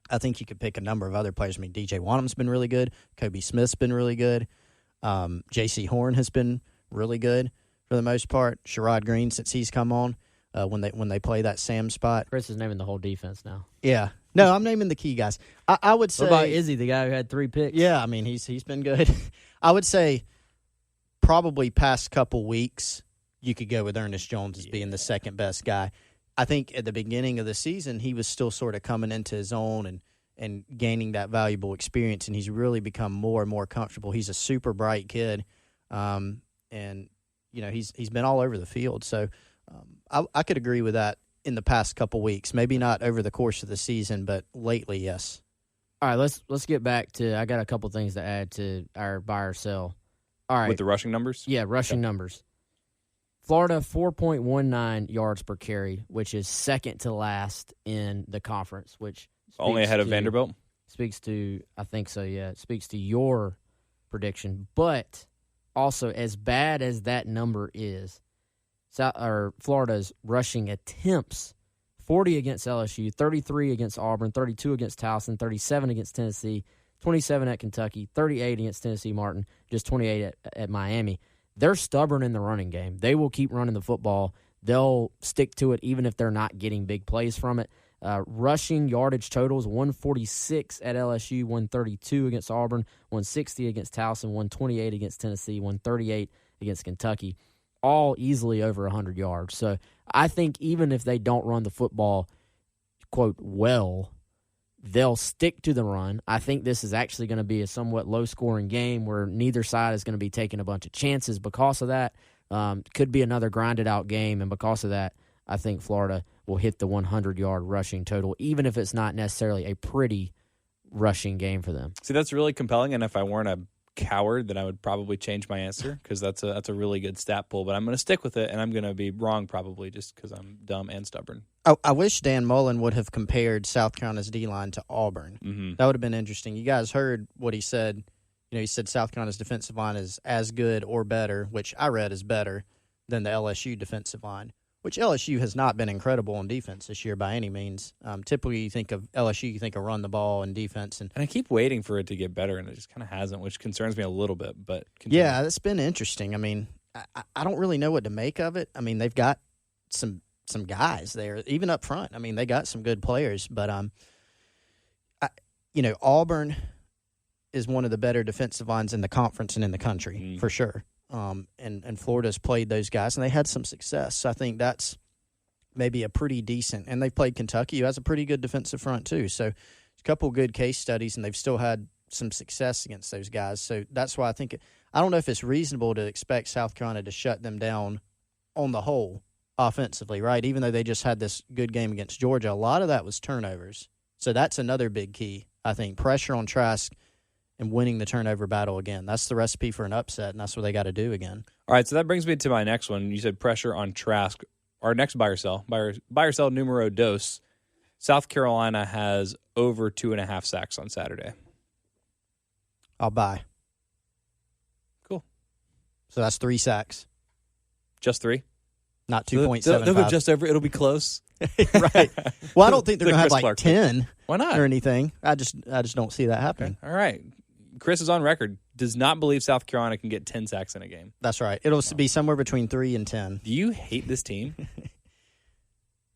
I think you could pick a number of other players. I mean, DJ Wanham's been really good. Kobe Smith's been really good. J.C. Horn has been really good for the most part. Sherrod Green, since he's come on, when they play that Sam spot. Chris is naming the whole defense now. Yeah. No, I'm naming the key guys. I would say. What about Izzy, the guy who had 3 picks? Yeah, I mean, he's been good. I would say probably past couple weeks, you could go with Ernest Jones as being the second best guy. I think at the beginning of the season, he was still sort of coming into his own and gaining that valuable experience, and he's really become more and more comfortable. He's a super bright kid, and he's been all over the field. So I could agree with that in the past couple weeks. Maybe not over the course of the season, but lately, yes. All right, let's get back to. I got a couple things to add to our buy or sell. All right, with the rushing numbers. Yeah, rushing numbers. Florida, 4.19 yards per carry, which is second to last in the conference, which only ahead of Vanderbilt? Speaks to, I think so, yeah. It speaks to your prediction. But also, as bad as that number is, Florida's rushing attempts, 40 against LSU, 33 against Auburn, 32 against Towson, 37 against Tennessee, 27 at Kentucky, 38 against Tennessee Martin, just 28 at Miami. They're stubborn in the running game. They will keep running the football. They'll stick to it even if they're not getting big plays from it. Rushing yardage totals, 146 at LSU, 132 against Auburn, 160 against Towson, 128 against Tennessee, 138 against Kentucky, all easily over 100 yards. So I think even if they don't run the football, quote, well, they'll stick to the run. I think this is actually going to be a somewhat low-scoring game where neither side is going to be taking a bunch of chances because of that. Could be another grinded-out game, and because of that, I think Florida will hit the 100-yard rushing total, even if it's not necessarily a pretty rushing game for them. See, that's really compelling, and if I weren't a coward, then I would probably change my answer because that's a really good stat pool, but I'm going to stick with it, and I'm going to be wrong probably just because I'm dumb and stubborn. I wish Dan Mullen would have compared South Carolina's D-line to Auburn. Mm-hmm. That would have been interesting. You guys heard what he said. He said South Carolina's defensive line is as good or better, which I read is better than the LSU defensive line, which LSU has not been incredible on defense this year by any means. Typically, you think of LSU, you think of run the ball and defense. And I keep waiting for it to get better, and it just kind of hasn't, which concerns me a little bit. But continue. Yeah, it's been interesting. I mean, I don't really know what to make of it. I mean, they've got some guys there, even up front. I mean, they got some good players. But, Auburn is one of the better defensive lines in the conference and in the country, for sure. And Florida's played those guys, and they had some success. So I think that's maybe a pretty decent. And they've played Kentucky, who has a pretty good defensive front too. So a couple good case studies, and they've still had some success against those guys. So that's why I think I don't know if it's reasonable to expect South Carolina to shut them down on the whole offensively, right? Even though they just had this good game against Georgia, a lot of that was turnovers. So that's another big key, I think. Pressure on Trask and winning the turnover battle again. That's the recipe for an upset, and that's what they got to do again. All right, so that brings me to my next one. You said pressure on Trask. Our next buy or sell numero dos. South Carolina has over 2.5 sacks on Saturday. I'll buy. Cool. So that's 3 sacks. Just 3? Not 2.75. They'll go just over. It'll be close. Right. Well, I don't think they're going to have like Clark 10 Why not? or anything. I just don't see that happening. Okay. All right. Chris is on record. Does not believe South Carolina can get 10 sacks in a game. That's right. It'll be somewhere between 3 and 10. Do you hate this team?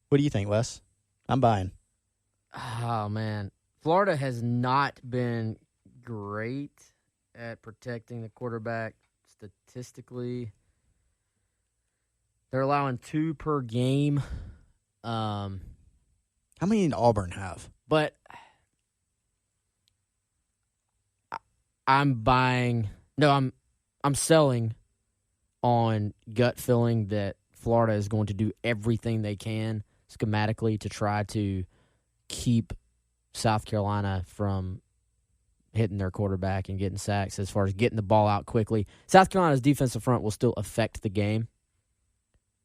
What do you think, Wes? I'm buying. Oh, man. Florida has not been great at protecting the quarterback statistically. They're allowing 2 per game. How many did Auburn have? But I'm selling on gut feeling that Florida is going to do everything they can schematically to try to keep South Carolina from hitting their quarterback and getting sacks as far as getting the ball out quickly. South Carolina's defensive front will still affect the game,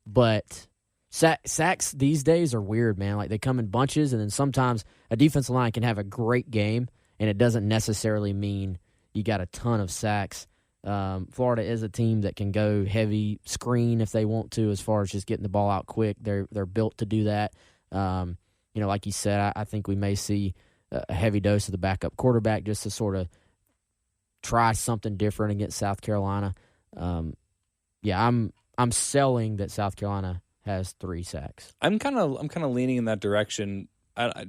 but sacks these days are weird, man. Like, they come in bunches, and then sometimes a defensive line can have a great game, and it doesn't necessarily mean you got a ton of sacks. Florida is a team that can go heavy screen if they want to, as far as just getting the ball out quick. They're built to do that. Like you said, I think we may see a heavy dose of the backup quarterback just to sort of try something different against South Carolina. I'm selling that South Carolina has 3 sacks. I'm kind of leaning in that direction.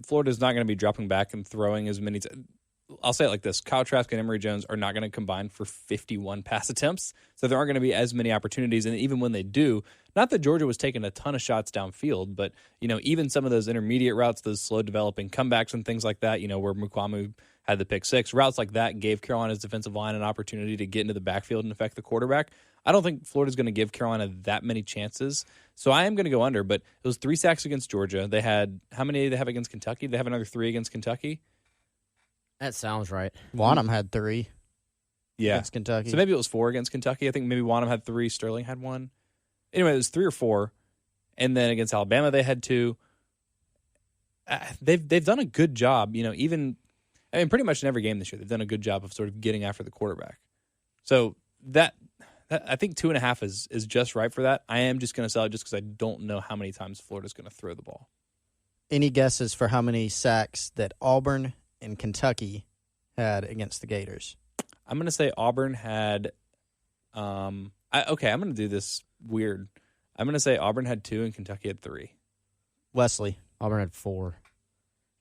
Florida's not going to be dropping back and throwing as many. I'll say it like this: Kyle Trask and Emory Jones are not going to combine for 51 pass attempts, so there aren't going to be as many opportunities. And even when they do, not that Georgia was taking a ton of shots downfield, but even some of those intermediate routes, those slow developing comebacks and things like that, where Mukwamu had the pick 6, routes like that gave Carolina's defensive line an opportunity to get into the backfield and affect the quarterback. I don't think Florida's going to give Carolina that many chances, so I am going to go under. But it was 3 sacks against Georgia. They had, how many did they have against Kentucky? Did they have another 3 against Kentucky? That sounds right. Wanham had 3 against Kentucky. So maybe it was 4 against Kentucky. I think maybe Wanham had 3, Sterling had 1. Anyway, it was 3 or 4. And then against Alabama, they had 2. They've done a good job, pretty much in every game this year, they've done a good job of sort of getting after the quarterback. So that I think 2.5 is just right for that. I am just going to sell it just because I don't know how many times Florida's going to throw the ball. Any guesses for how many sacks that Auburn and Kentucky had against the Gators? I'm going to say Auburn had I'm going to do this weird. I'm going to say Auburn had 2 and Kentucky had 3. Wesley. Auburn had 4.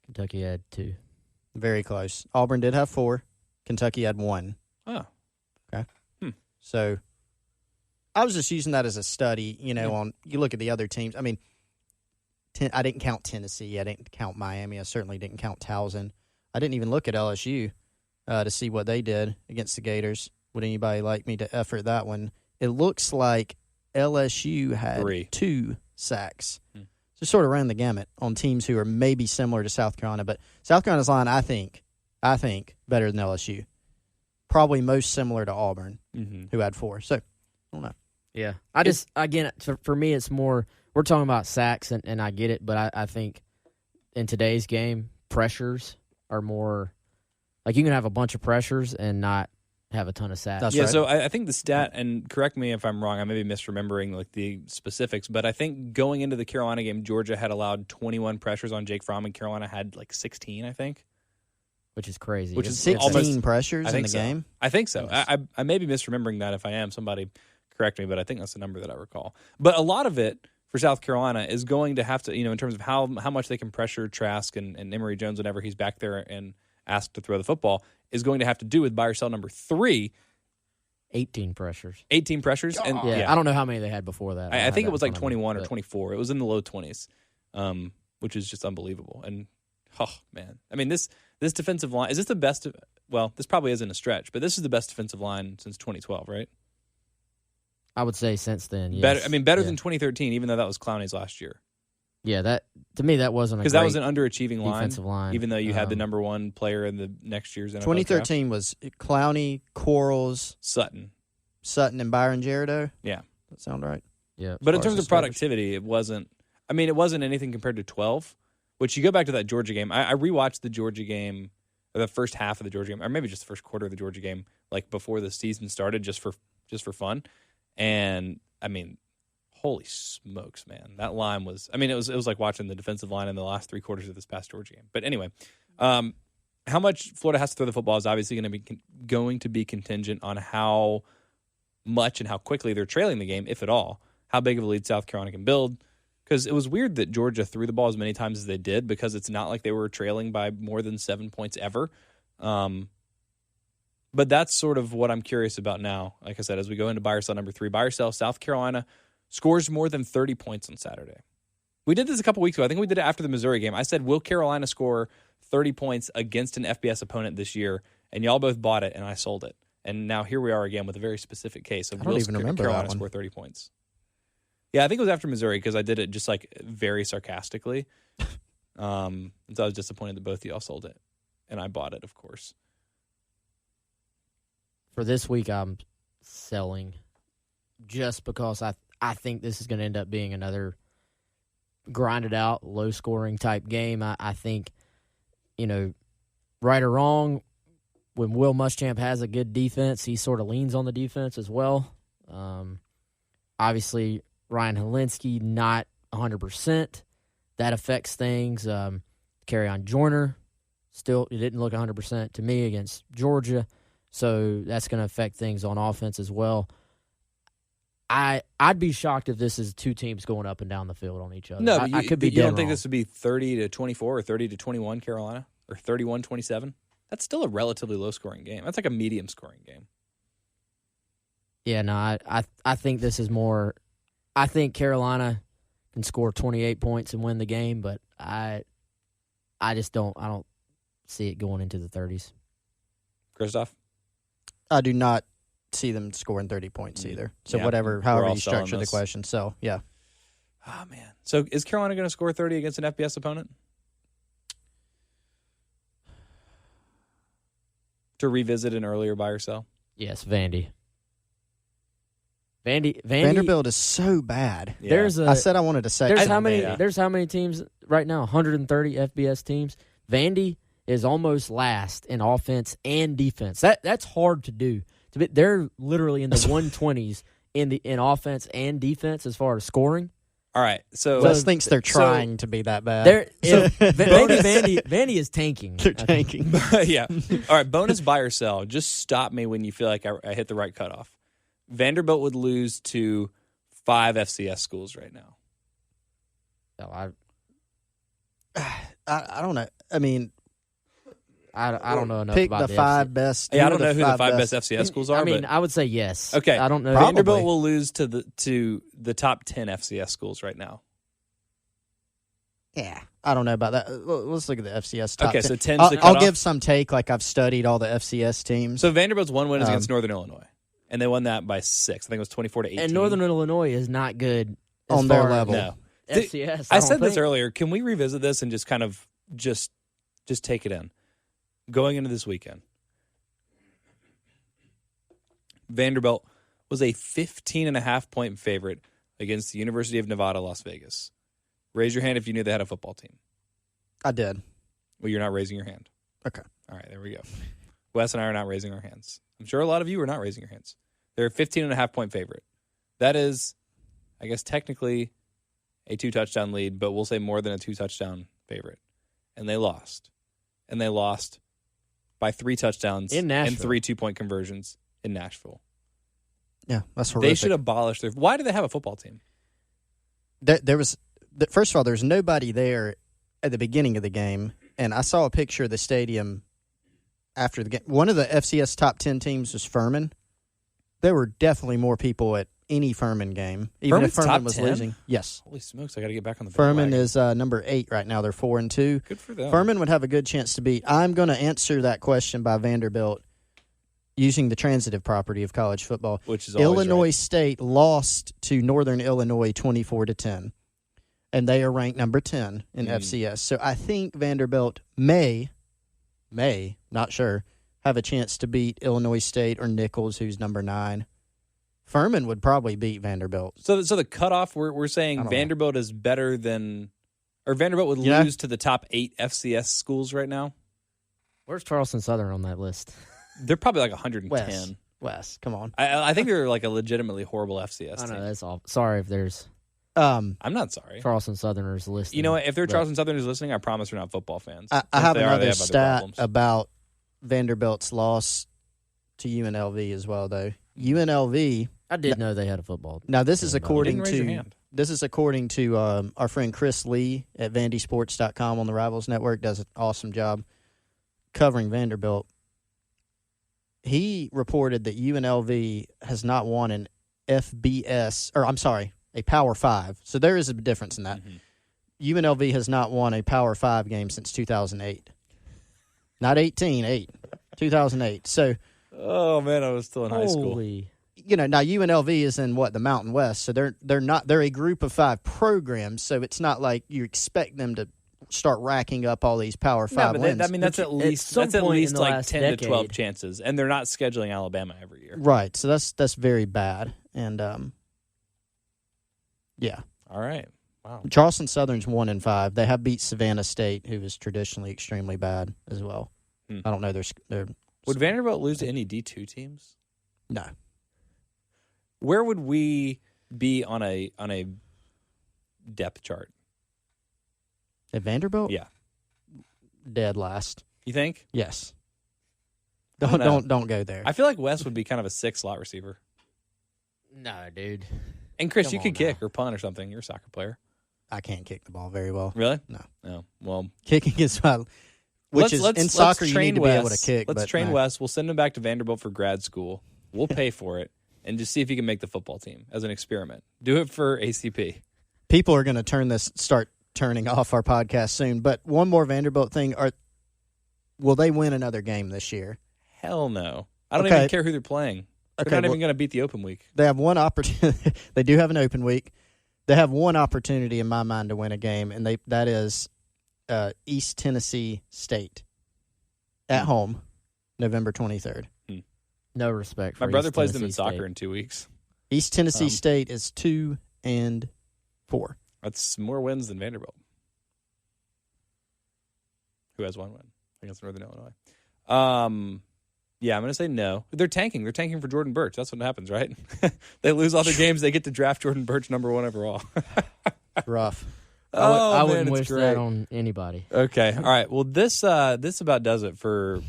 Kentucky had 2. Very close. Auburn did have 4. Kentucky had 1. Oh. Okay. So I was just using that as a study, on you look at the other teams. I mean, I didn't count Tennessee. I didn't count Miami. I certainly didn't count Towson. I didn't even look at LSU to see what they did against the Gators. Would anybody like me to effort that one? It looks like LSU had 3. 2 sacks. So sort of ran the gamut on teams who are maybe similar to South Carolina. But South Carolina's line, I think, better than LSU. Probably most similar to Auburn, who had 4. So, I don't know. Yeah. For me, it's more, we're talking about sacks, and I get it, but I think in today's game, pressures are more, like, you can have a bunch of pressures and not have a ton of sacks. That's right. right. So I think the stat, and correct me if I'm wrong, I may be misremembering like the specifics, but I think going into the Carolina game, Georgia had allowed 21 pressures on Jake Fromm, and Carolina had like 16, I think. Which is crazy. Which is 16 pressures in the game? I think so. I may be misremembering that. If I am, somebody correct me, but I think that's the number that I recall. But a lot of it for South Carolina is going to have to, in terms of how much they can pressure Trask and Emory Jones whenever he's back there and asked to throw the football, is going to have to do with buy or sell number 3. 18 pressures. 18 pressures? And, yeah, I don't know how many they had before that. I think it was like 21 or 24. It was in the low 20s, which is just unbelievable. And, oh, man. I mean, this defensive line, is this the best? Well, this probably isn't a stretch, but this is the best defensive line since 2012, right? I would say since then, yes. Better than 2013, even though that was Clowney's last year. Yeah, that to me that wasn't because that was an underachieving defensive line, even though you had the number 1 player in the next year's NFL 2013 draft. Was Clowney, Quarles, Sutton, and Byron Gerardo. Yeah, that sound right. Yeah, but in terms of productivity, it wasn't. I mean, it wasn't anything compared to 12. Which you go back to that Georgia game. I rewatched the Georgia game, or the first half of the Georgia game, or maybe just the first quarter of the Georgia game, like before the season started, just for fun. And I mean, holy smokes, man! That line was. I mean, it was like watching the defensive line in the last 3 quarters of this past Georgia game. But anyway, how much Florida has to throw the football is obviously going to be contingent on how much and how quickly they're trailing the game, if at all. How big of a lead South Carolina can build. Because it was weird that Georgia threw the ball as many times as they did, because it's not like they were trailing by more than 7 points ever. But But that's sort of what I'm curious about now. Like I said, as we go into buy or sell number 3, buy or sell, South Carolina scores more than 30 points on Saturday. We did this a couple weeks ago. I think we did it after the Missouri game. I said, will Carolina score 30 points against an FBS opponent this year? And y'all both bought it, and I sold it. And now here we are again with a very specific case of will Carolina score 30 points. Yeah, I think it was after Missouri because I did it just like very sarcastically. So I was disappointed that both of y'all sold it. And I bought it, of course. For this week, I'm selling just because I think this is going to end up being another grinded out, low scoring type game. I think, right or wrong, when Will Muschamp has a good defense, he sort of leans on the defense as well. Obviously, Ryan Helinski not 100%. That affects things. Kerryon Joyner, still, it didn't look 100% to me against Georgia. So that's going to affect things on offense as well. I'd be shocked if this is two teams going up and down the field on each other. No, I could be you dead don't think wrong. this would be 30-24 or 30-21 Carolina? Or 31-27? That's still a relatively low-scoring game. That's like a medium-scoring game. Yeah, no, I think this is more – I think Carolina can score 28 points and win the game, but I just don't see it going into the 30s. Christoph? I do not see them scoring 30 points either. So however you structure the question. So, yeah. Oh, man. So is Carolina going to score 30 against an FBS opponent? To revisit an earlier buy or sell? Yes, Vandy. Vanderbilt is so bad. Yeah. I said I wanted to say there's how many teams right now? 130 FBS teams. Vandy is almost last in offense and defense. That's hard to do. They're literally in the 120s in offense and defense as far as scoring. All right, so Wes thinks they're trying to be that bad. Vandy is tanking. They're tanking. yeah. All right, bonus buy or sell. Just stop me when you feel like I hit the right cutoff. Vanderbilt would lose to 5 FCS schools right now. No, I don't know. I mean, I don't know enough pick about the 5 best. Yeah, I don't know who the 5 best FCS schools are. I mean, but I would say yes. Okay, I don't know. Probably. Vanderbilt will lose to the top 10 FCS schools right now. Yeah, I don't know about that. Let's look at the FCS top 10. So 10's the I'll cutoff? give some take, like I've studied all the FCS teams. So Vanderbilt's one win is against Northern Illinois, and they won that by 6. I think it was 24-18. And Northern Illinois is not good as on their far as level. No. FCS. I said this earlier. Can we revisit this and just kind of just take it in? Going into this weekend, Vanderbilt was a 15.5-point favorite against the University of Nevada, Las Vegas. Raise your hand if you knew they had a football team. I did. Well, you're not raising your hand. Okay. All right, there we go. Wes and I are not raising our hands. I'm sure a lot of you are not raising your hands. They're a 15.5-point favorite. That is, I guess, technically a 2-touchdown lead, but we'll say more than a 2-touchdown favorite. And they lost. And they lost by 3 touchdowns in Nashville. and 3 2-point conversions in Nashville. Yeah, that's horrific. They should abolish their... Why do they have a football team? There was... First of all, there's nobody there at the beginning of the game, and I saw a picture of the stadium after the game. One of the FCS top 10 teams was Furman. There were definitely more people at any Furman game, even Furman's if Furman top was 10? losing. Yes. Holy smokes, I got to get back on the Furman bandwagon. is number 8 right now. They're 4-2. Good for them. Furman would have a good chance to beat. I'm going to answer that question by Vanderbilt using the transitive property of college football. Which is always Illinois right. State lost to Northern Illinois 24-10, and they are ranked number 10 in FCS. So I think Vanderbilt may, not sure, have a chance to beat Illinois State or Nichols, who's number 9. Furman would probably beat Vanderbilt. So the cutoff, we're saying Vanderbilt is better than, or Vanderbilt would lose to the top 8 FCS schools right now. Where's Charleston Southern on that list? They're probably like 110. Wes, come on. I think they're like a legitimately horrible FCS I team. know that's all. Sorry if there's I'm not sorry. Charleston Southerners listening. You know what? If they're Charleston Southerners listening, I promise we're not football fans. I If have they are, another they have other stat problems. about Vanderbilt's loss to UNLV as well, though. UNLV. I did know they had a football. Now this is You according didn't raise your to hand. our friend Chris Lee at VandySports.com on the Rivals Network. Does an awesome job covering Vanderbilt. he reported that UNLV has not won an FBS, or I'm sorry, a Power 5. So there is a difference in that. Mm-hmm. UNLV has not won a Power 5 game since 2008. Not 18, 8. 2008. So, oh man, I was still in high school. Now UNLV is in the Mountain West, so they're a group of 5 programs, so it's not like you expect them to start racking up all these Power 5 wins. That's at least like 10 to 12 chances, and they're not scheduling Alabama every year. Right, so that's very bad. And yeah. All right. Wow. Charleston Southern's 1-5. They have beat Savannah State, who is traditionally extremely bad as well. I don't know. Would Vanderbilt lose to any D2 teams? No. Where would we be on a depth chart? At Vanderbilt? Yeah. Dead last. You think? Yes. Don't go there. I feel like Wes would be kind of a 6 slot receiver. No, dude. And Chris, you could kick or punt or something. You're a soccer player. I can't kick the ball very well. Really? No. No. Well, kicking is in soccer you need to be able to kick. Let's train Wes. We'll send him back to Vanderbilt for grad school. We'll pay for it and just see if he can make the football team as an experiment. Do it for ACP. People are going to start turning off our podcast soon. But one more Vanderbilt thing: will they win another game this year? Hell no. I don't even care who they're playing. They're not even going to beat the open week. They have one opportunity. They do have an open week. They have one opportunity in my mind to win a game, and that is East Tennessee State at home, November 23rd. No respect for my brother East plays Tennessee them in State. soccer in 2 weeks. East Tennessee State is 2-4. That's more wins than Vanderbilt, who has one win against Northern Illinois. Yeah, I'm going to say no. They're tanking. They're tanking for Jordan Birch. That's what happens, right? They lose all their games. They get to draft Jordan Birch number 1 overall. Rough. I wouldn't wish that on anybody. Okay. All right. Well, this about does it for,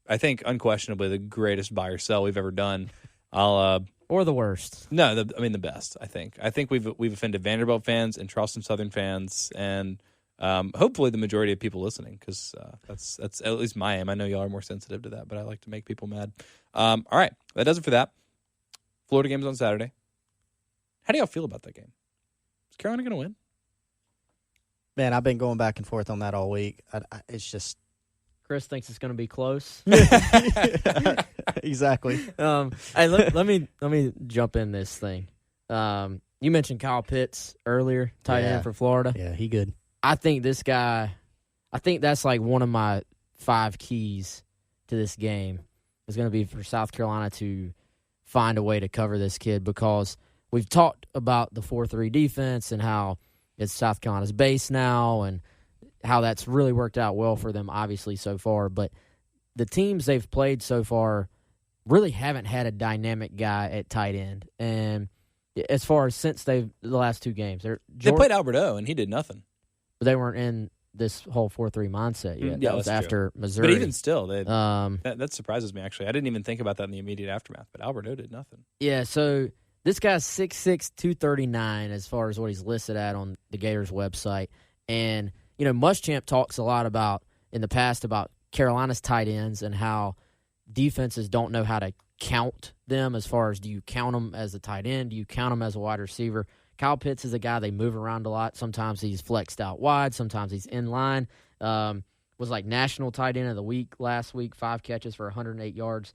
I think, unquestionably the greatest buy or sell we've ever done. Or the worst. No, the best, I think. I think we've offended Vanderbilt fans and Charleston Southern fans and hopefully the majority of people listening, because that's at least my aim. I know y'all are more sensitive to that, but I like to make people mad. All right, that does it for that. Florida game's on Saturday. How do y'all feel about that game? Is Carolina going to win? Man, I've been going back and forth on that all week. It's just Chris thinks it's going to be close. Exactly. Hey, let me jump in this thing. You mentioned Kyle Pitts earlier, tight end for Florida. Yeah, he good. I think this guy, that's like one of my 5 keys to this game is going to be for South Carolina to find a way to cover this kid, because we've talked about the 4-3 defense and how it's South Carolina's base now and how that's really worked out well for them, obviously, so far. But the teams they've played so far really haven't had a dynamic guy at tight end. And as far as since the last 2 games, they played Alberto, and he did nothing. But they weren't in this whole 4-3 mindset yet. Yeah, that was after Missouri. But even still, that surprises me, actually. I didn't even think about that in the immediate aftermath, but Alberto did nothing. Yeah, so this guy's 6'6", 239 as far as what he's listed at on the Gators website. And, Muschamp talks a lot in the past about Carolina's tight ends and how defenses don't know how to count them, as far as, do you count them as a tight end? Do you count them as a wide receiver? Kyle Pitts is a guy they move around a lot. Sometimes he's flexed out wide. Sometimes he's in line. Was like national tight end of the week last week, 5 catches for 108 yards,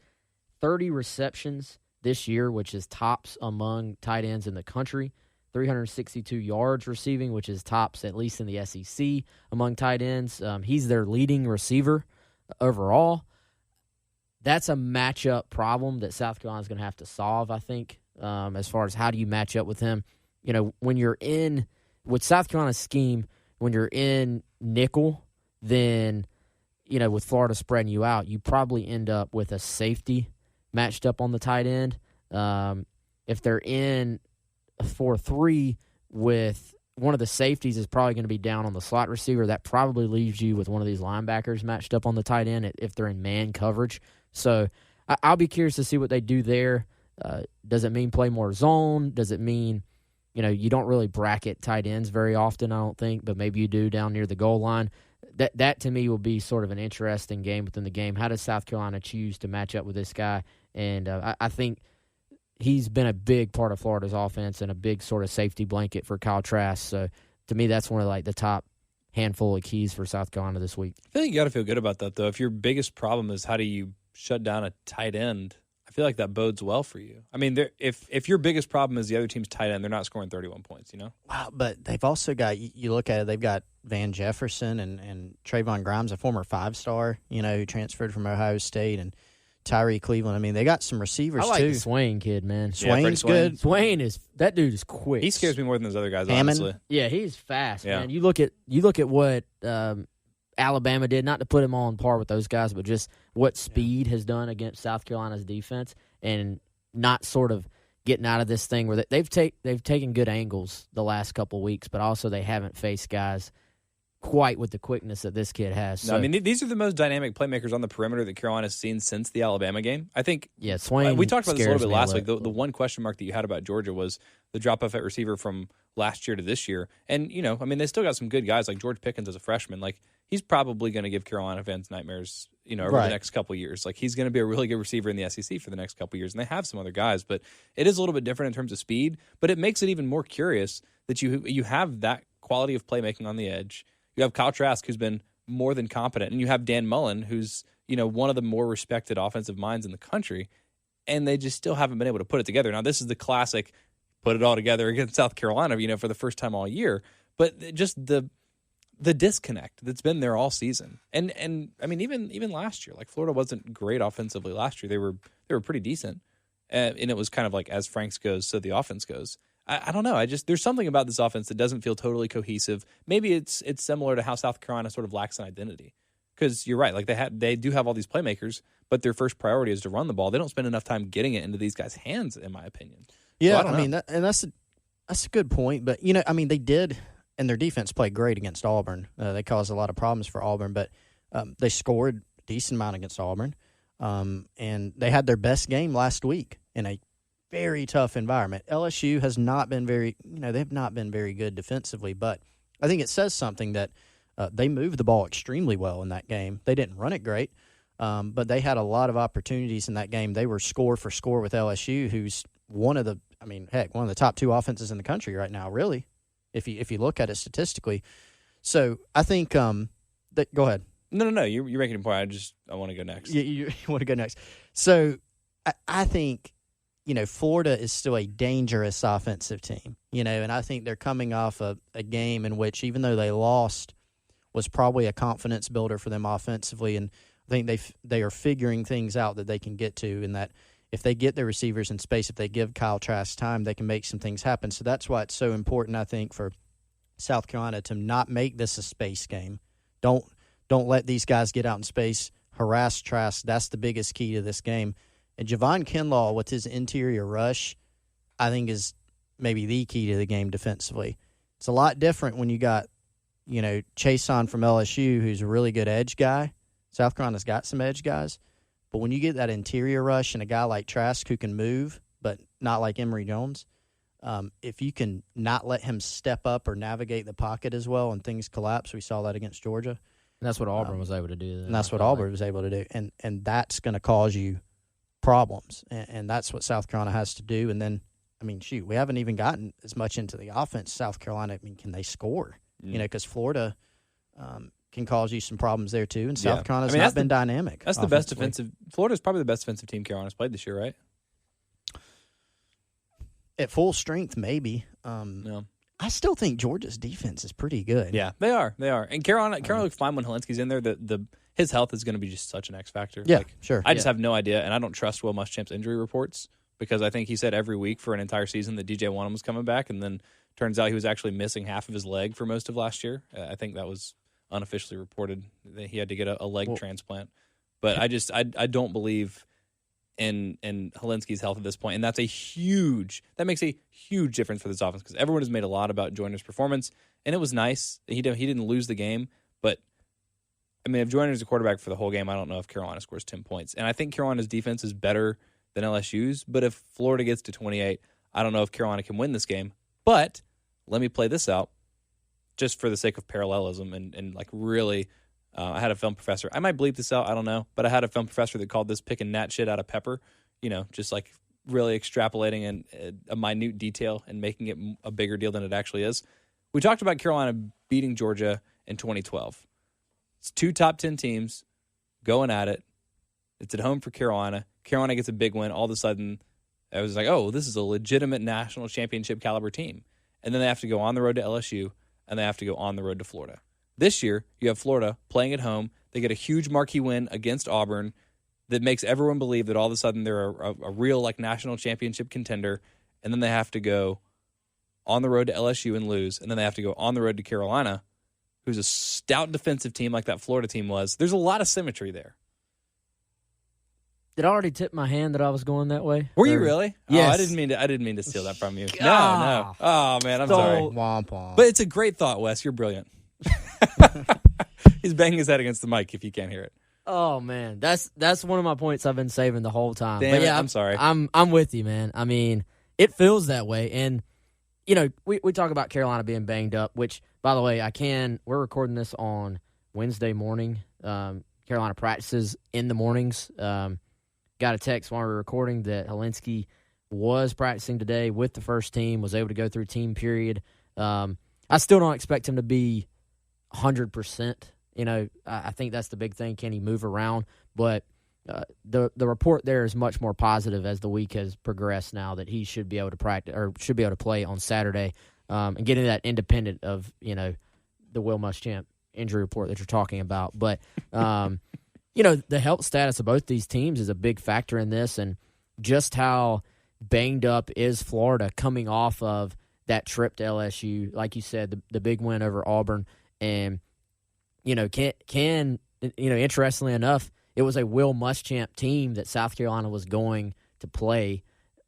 30 receptions this year, which is tops among tight ends in the country, 362 yards receiving, which is tops at least in the SEC among tight ends. He's their leading receiver overall. That's a matchup problem that South Carolina's going to have to solve, I think, as far as how do you match up with him. When you're with South Carolina's scheme, when you're in nickel, then, with Florida spreading you out, you probably end up with a safety matched up on the tight end. If they're in a 4-3 with one of the safeties is probably going to be down on the slot receiver, that probably leaves you with one of these linebackers matched up on the tight end if they're in man coverage. So I'll be curious to see what they do there. Does it mean play more zone? Does it mean, you don't really bracket tight ends very often, I don't think, but maybe you do down near the goal line. that to me will be sort of an interesting game within the game. How does South Carolina choose to match up with this guy? And I think he's been a big part of Florida's offense and a big sort of safety blanket for Kyle Trask. So to me, that's one of like the top handful of keys for South Carolina this week. I feel like you got to feel good about that, though. If your biggest problem is how do you shut down a tight end, I feel like that bodes well for you. I mean, if your biggest problem is the other team's tight end, they're not scoring 31 points, you know? Wow, but they've also got, you look at it, they've got Van Jefferson and Trayvon Grimes, a former 5-star, who transferred from Ohio State, and Tyree Cleveland. I mean, they got some receivers, I like too. the Swain kid, man. Swain's good. That dude is quick. He scares me more than those other guys, Hammond? honestly. Yeah, he's fast, Yeah. man. You look at what Alabama did, not to put him on par with those guys, but just what speed has done against South Carolina's defense, and not sort of getting out of this thing where they've taken good angles the last couple of weeks, but also they haven't faced guys quite with the quickness that this kid has. So, No, I mean, these are the most dynamic playmakers on the perimeter that Carolina's seen since the Alabama game. I think. Yeah, Swain. We talked about this a little bit last week. The little. one question mark that you had about Georgia was the drop off at receiver from last year to this year. And, I mean, they still got some good guys like George Pickens as a freshman. Like, he's probably going to give Carolina fans nightmares, over the next couple of years. Like, he's going to be a really good receiver in the SEC for the next couple of years. And they have some other guys, but it is a little bit different in terms of speed. But it makes it even more curious that you have that quality of playmaking on the edge. You have Kyle Trask, who's been more than competent, and you have Dan Mullen, who's one of the more respected offensive minds in the country, and they just still haven't been able to put it together. Now, this is the classic put it all together against South Carolina, for the first time all year, but just the disconnect that's been there all season, and I mean even last year, like Florida wasn't great offensively last year. They were pretty decent, and it was kind of like as Franks goes, so the offense goes. I don't know. There's something about this offense that doesn't feel totally cohesive. Maybe it's similar to how South Carolina sort of lacks an identity. Because you're right, like they do have all these playmakers, but their first priority is to run the ball. They don't spend enough time getting it into these guys' hands, in my opinion. Yeah, So I mean, that's a good point. But I mean, they did, and their defense played great against Auburn. They caused a lot of problems for Auburn, but they scored a decent amount against Auburn, and they had their best game last week in a very tough environment. LSU has not been they've not been very good defensively, but I think it says something that they moved the ball extremely well in that game. They didn't run it great, but they had a lot of opportunities in that game. They were score for score with LSU, who's one of the top 2 offenses in the country right now, really, if you look at it statistically. So I think go ahead. No, you're making a point. I want to go next. You want to go next. So I think Florida is still a dangerous offensive team, and I think they're coming off a game in which, even though they lost, was probably a confidence builder for them offensively, and I think they are figuring things out that they can get to, and that if they get their receivers in space, if they give Kyle Trask time, they can make some things happen. So that's why it's so important, I think, for South Carolina to not make this a space game. Don't let these guys get out in space, harass Trask. That's the biggest key to this game. And Javon Kinlaw, with his interior rush, I think is maybe the key to the game defensively. It's a lot different when you got, Chason from LSU, who's a really good edge guy. South Carolina's got some edge guys. But when you get that interior rush and a guy like Trask who can move, but not like Emory Jones, if you can not let him step up or navigate the pocket as well and things collapse, we saw that against Georgia. And that's what Auburn was able to do. And that's what Auburn was able to do. And that's going to cause you problems, and that's what South Carolina has to do. And then, I mean, shoot, we haven't even gotten as much into the offense. South Carolina, I mean, can they score? Because Florida can cause you some problems there too, and South Carolina's not been dynamic. That's the best defensive. Florida's probably the best defensive team Carolina's played this year, right? At full strength, maybe. No. I still think Georgia's defense is pretty good. Yeah, they are. And Carolina looks fine when Helinski's in there. His health is going to be just such an X factor. Yeah, sure. I just have no idea, and I don't trust Will Muschamp's injury reports, because I think he said every week for an entire season that DJ Wonnum was coming back, and then turns out he was actually missing half of his leg for most of last year. I think that was unofficially reported that he had to get a leg transplant. But I don't believe in Helinski's health at this point, and that makes a huge difference for this offense, because everyone has made a lot about Joyner's performance, and it was nice. He didn't lose the game, but I mean, if Joyner's a quarterback for the whole game, I don't know if Carolina scores 10 points. And I think Carolina's defense is better than LSU's, but if Florida gets to 28, I don't know if Carolina can win this game. But let me play this out. just for the sake of parallelism and like really, I had a film professor. I might bleep this out. I don't know. But I had a film professor that called this picking gnat shit out of pepper, just like really extrapolating and a minute detail and making it a bigger deal than it actually is. We talked about Carolina beating Georgia in 2012. It's 2 top 10 teams going at it. It's at home for Carolina. Carolina gets a big win. All of a sudden, I was like, oh, this is a legitimate national championship caliber team. And then they have to go on the road to LSU, and they have to go on the road to Florida. This year, you have Florida playing at home. They get a huge marquee win against Auburn that makes everyone believe that all of a sudden they're a real like national championship contender. And then they have to go on the road to LSU and lose. And then they have to go on the road to Carolina, who's a stout defensive team like that Florida team was. There's a lot of symmetry there. Did I already tip my hand that I was going that way? Were you really? Yes. Oh, I didn't mean to steal that from you. No. Oh man, I'm sorry. Womp womp. But it's a great thought, Wes. You're brilliant. He's banging his head against the mic if you can't hear it. Oh man, that's one of my points I've been saving the whole time. Damn but yeah, it, I'm sorry. I'm with you, man. I mean, it feels that way, and we talk about Carolina being banged up. Which, by the way, we're recording this on Wednesday morning. Carolina practices in the mornings. Got a text while we were recording that Helinski was practicing today with the first team, was able to go through team period. I still don't expect him to be 100%. I think that's the big thing. Can he move around? But the report there is much more positive as the week has progressed now that he should be able to practice or should be able to play on Saturday and getting that independent of, the Will Muschamp injury report that you're talking about. But, the health status of both these teams is a big factor in this, and just how banged up is Florida coming off of that trip to LSU. Like you said, the big win over Auburn. And, interestingly enough, it was a Will Muschamp team that South Carolina was going to play,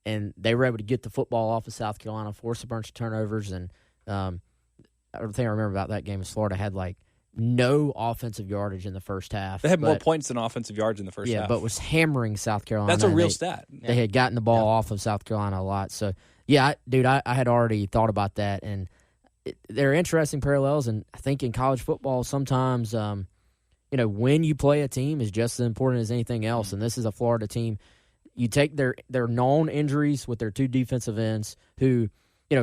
and they were able to get the football off of South Carolina, force a bunch of turnovers, and the thing I remember about that game is Florida had, no offensive yardage in the first half. They had more points than offensive yards in the first half. Yeah, but was hammering South Carolina. That's a real stat. Yeah. They had gotten the ball off of South Carolina a lot. So, yeah, I had already thought about that, and there are interesting parallels, and I think in college football sometimes when you play a team is just as important as anything else, and this is a Florida team. You take their known injuries with their 2 defensive ends who,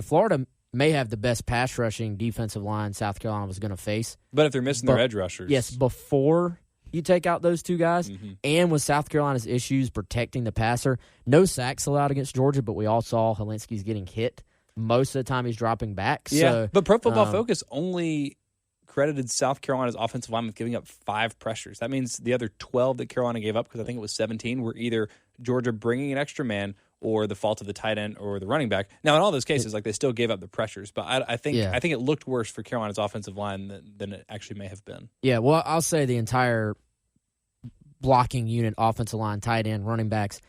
Florida may have the best pass rushing defensive line South Carolina was going to face. But if they're missing their edge rushers. Yes, before you take out those 2 guys, and with South Carolina's issues protecting the passer, no sacks allowed against Georgia, but we all saw Helinski's getting hit. Most of the time he's dropping back. Yeah, so, but Pro Football Focus only credited South Carolina's offensive line with giving up 5 pressures. That means the other 12 that Carolina gave up, because I think it was 17, were either Georgia bringing an extra man or the fault of the tight end or the running back. Now, in all those cases, they still gave up the pressures, but I think it looked worse for Carolina's offensive line than it actually may have been. Yeah, well, I'll say the entire blocking unit, offensive line, tight end, running backs,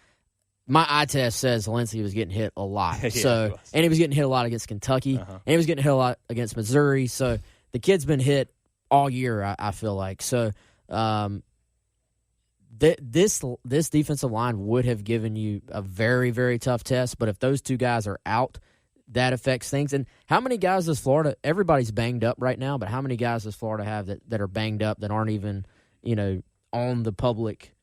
my eye test says Helinski was getting hit a lot. And he was getting hit a lot against Kentucky, and he was getting hit a lot against Missouri. So the kid's been hit all year, I feel like. So this defensive line would have given you a very, very tough test. But if those 2 guys are out, that affects things. And how many guys does Florida – everybody's banged up right now, but how many guys does Florida have that are banged up that aren't even, on the public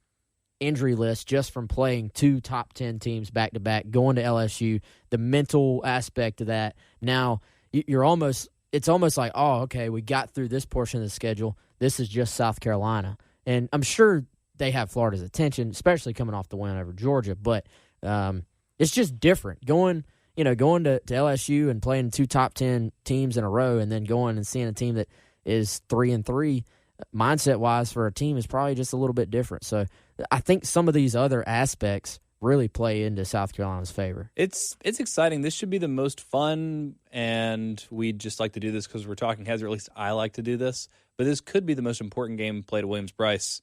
injury list just from playing 2 top 10 teams back-to-back, going to LSU, the mental aspect of that. Now, it's almost like, oh, okay, we got through this portion of the schedule. This is just South Carolina. And I'm sure they have Florida's attention, especially coming off the win over Georgia. But it's just different. Going to LSU and playing 2 top 10 teams in a row and then going and seeing a team that is 3-3, mindset-wise for a team is probably just a little bit different. So I think some of these other aspects really play into South Carolina's favor. It's exciting. This should be the most fun, and we'd just like to do this because we're talking heads, or at least I like to do this. But this could be the most important game played at Williams-Brice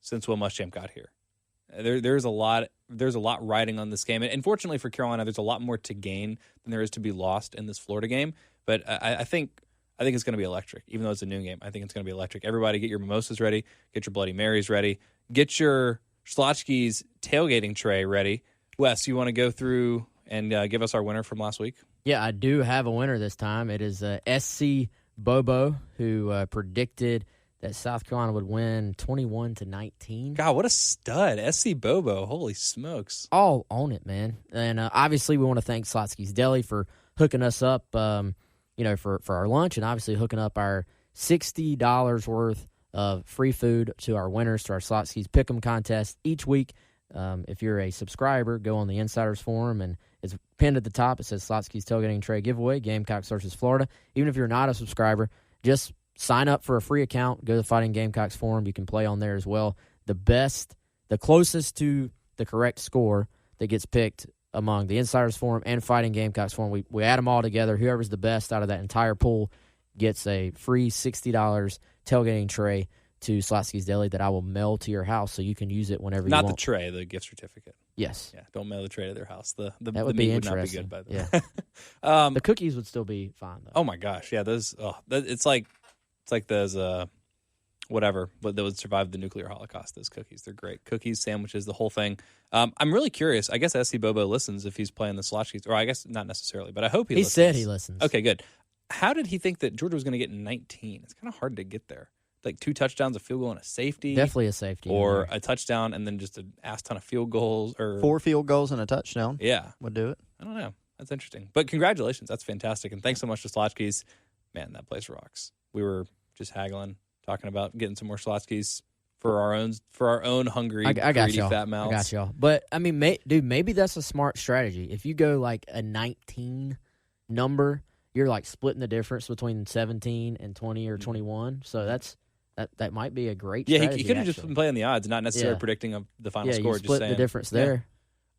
since Will Muschamp got here. There's a lot riding on this game, and fortunately for Carolina, there's a lot more to gain than there is to be lost in this Florida game. But I think it's going to be electric, even though it's a noon game. I think it's going to be electric. Everybody, get your mimosas ready, get your Bloody Marys ready, get your Schlotzsky's tailgating tray ready. Wes, you want to go through and give us our winner from last week? Yeah, I do have a winner this time. It is SC Bobo, who predicted that South Carolina would win 21-19. God, what a stud. SC Bobo. Holy smokes. All on it, man. And obviously we want to thank Slotsky's Deli for hooking us up, for our lunch, and obviously hooking up our $60 worth of free food to our winners, to our Slotsky's Pick'em contest each week. If you're a subscriber, go on the Insiders Forum, and it's pinned at the top. It says Slotsky's Tailgating Tray Giveaway, Gamecocks versus Florida. Even if you're not a subscriber, just sign up for a free account. Go to the Fighting Gamecocks Forum. You can play on there as well. The closest to the correct score that gets picked among the Insiders Forum and Fighting Gamecocks Forum, we add them all together. Whoever's the best out of that entire pool gets a free $60 tailgating tray to Slotsky's Deli that I will mail to your house so you can use it whenever you want. Not the tray, the gift certificate. Yes. Yeah, don't mail the tray to their house. The that would meat be would not be interesting. good by then. Yeah. The cookies would still be fine, though. Oh, my gosh. Yeah, those. It's like those, whatever, but that would survive the nuclear holocaust, those cookies. They're great. Cookies, sandwiches, the whole thing. I'm really curious. I guess SC Bobo listens if he's playing the Slotsky's, or I guess not necessarily, but I hope he listens. He said he listens. Okay, good. How did he think that Georgia was going to get 19? It's kind of hard to get there. Like 2 touchdowns, a field goal, and a safety. Definitely a safety. Or a touchdown and then just an ass ton of field goals. Or 4 field goals and a touchdown. Yeah. Would do it. I don't know. That's interesting. But congratulations. That's fantastic. And thanks so much to Slotsky's. Man, that place rocks. We were just haggling, talking about getting some more Slotsky's for our own hungry, greedy fat mouths. I got y'all. But, I mean, maybe that's a smart strategy. If you go like a 19 number, you're like splitting the difference between 17 and 20 or 21. So that might be a great strategy. Yeah, he could have just been playing the odds, not necessarily predicting the final score. You split just saying the difference there. Yeah.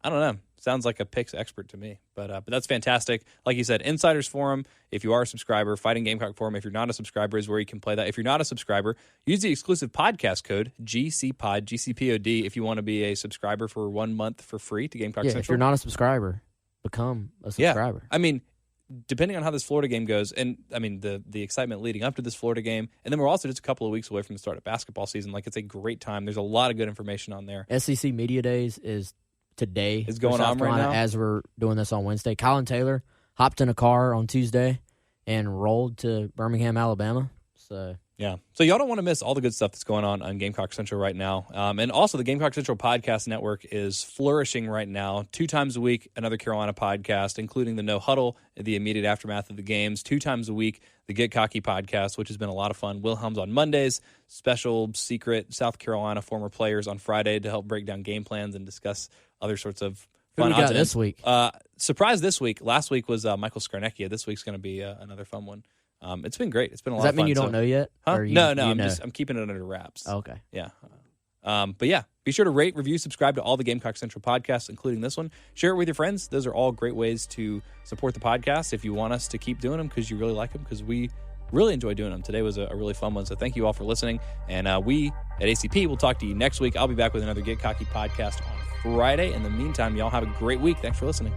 I don't know. Sounds like a picks expert to me, but that's fantastic. Like you said, Insiders Forum, if you are a subscriber, Fighting Gamecock Forum, if you're not a subscriber, is where you can play that. If you're not a subscriber, use the exclusive podcast code, GCPOD, GCPOD, if you want to be a subscriber for 1 month for free to Gamecock Central. If you're not a subscriber, become a subscriber. Yeah. I mean, depending on how this Florida game goes, and I mean the excitement leading up to this Florida game, and then we're also just a couple of weeks away from the start of basketball season. Like, it's a great time. There's a lot of good information on there. SEC Media Days is today. It's going on right now as we're doing this on Wednesday. Colin Taylor hopped in a car on Tuesday and rolled to Birmingham, Alabama. So y'all don't want to miss all the good stuff that's going on Gamecock Central right now. And also the Gamecock Central Podcast Network is flourishing right now. 2 times a week, another Carolina podcast, including the No Huddle, the immediate aftermath of the games. 2 times a week, the Get Cocky podcast, which has been a lot of fun. Wilhelm's on Mondays, special secret South Carolina former players on Friday to help break down game plans and discuss other sorts of fun. Who we got this week? Surprise this week. Last week was Michael Skarnecchia. This week's going to be another fun one. It's been great. It's been a lot of fun. Does that mean you don't know yet? Huh? Or No. I'm keeping it under wraps. Oh, okay. Yeah. But yeah, be sure to rate, review, subscribe to all the Gamecock Central podcasts, including this one. Share it with your friends. Those are all great ways to support the podcast if you want us to keep doing them because you really like them, because we really enjoy doing them. Today was a really fun one. So thank you all for listening. And we at ACP will talk to you next week. I'll be back with another Get Cocky podcast on Friday. In the meantime, y'all have a great week. Thanks for listening.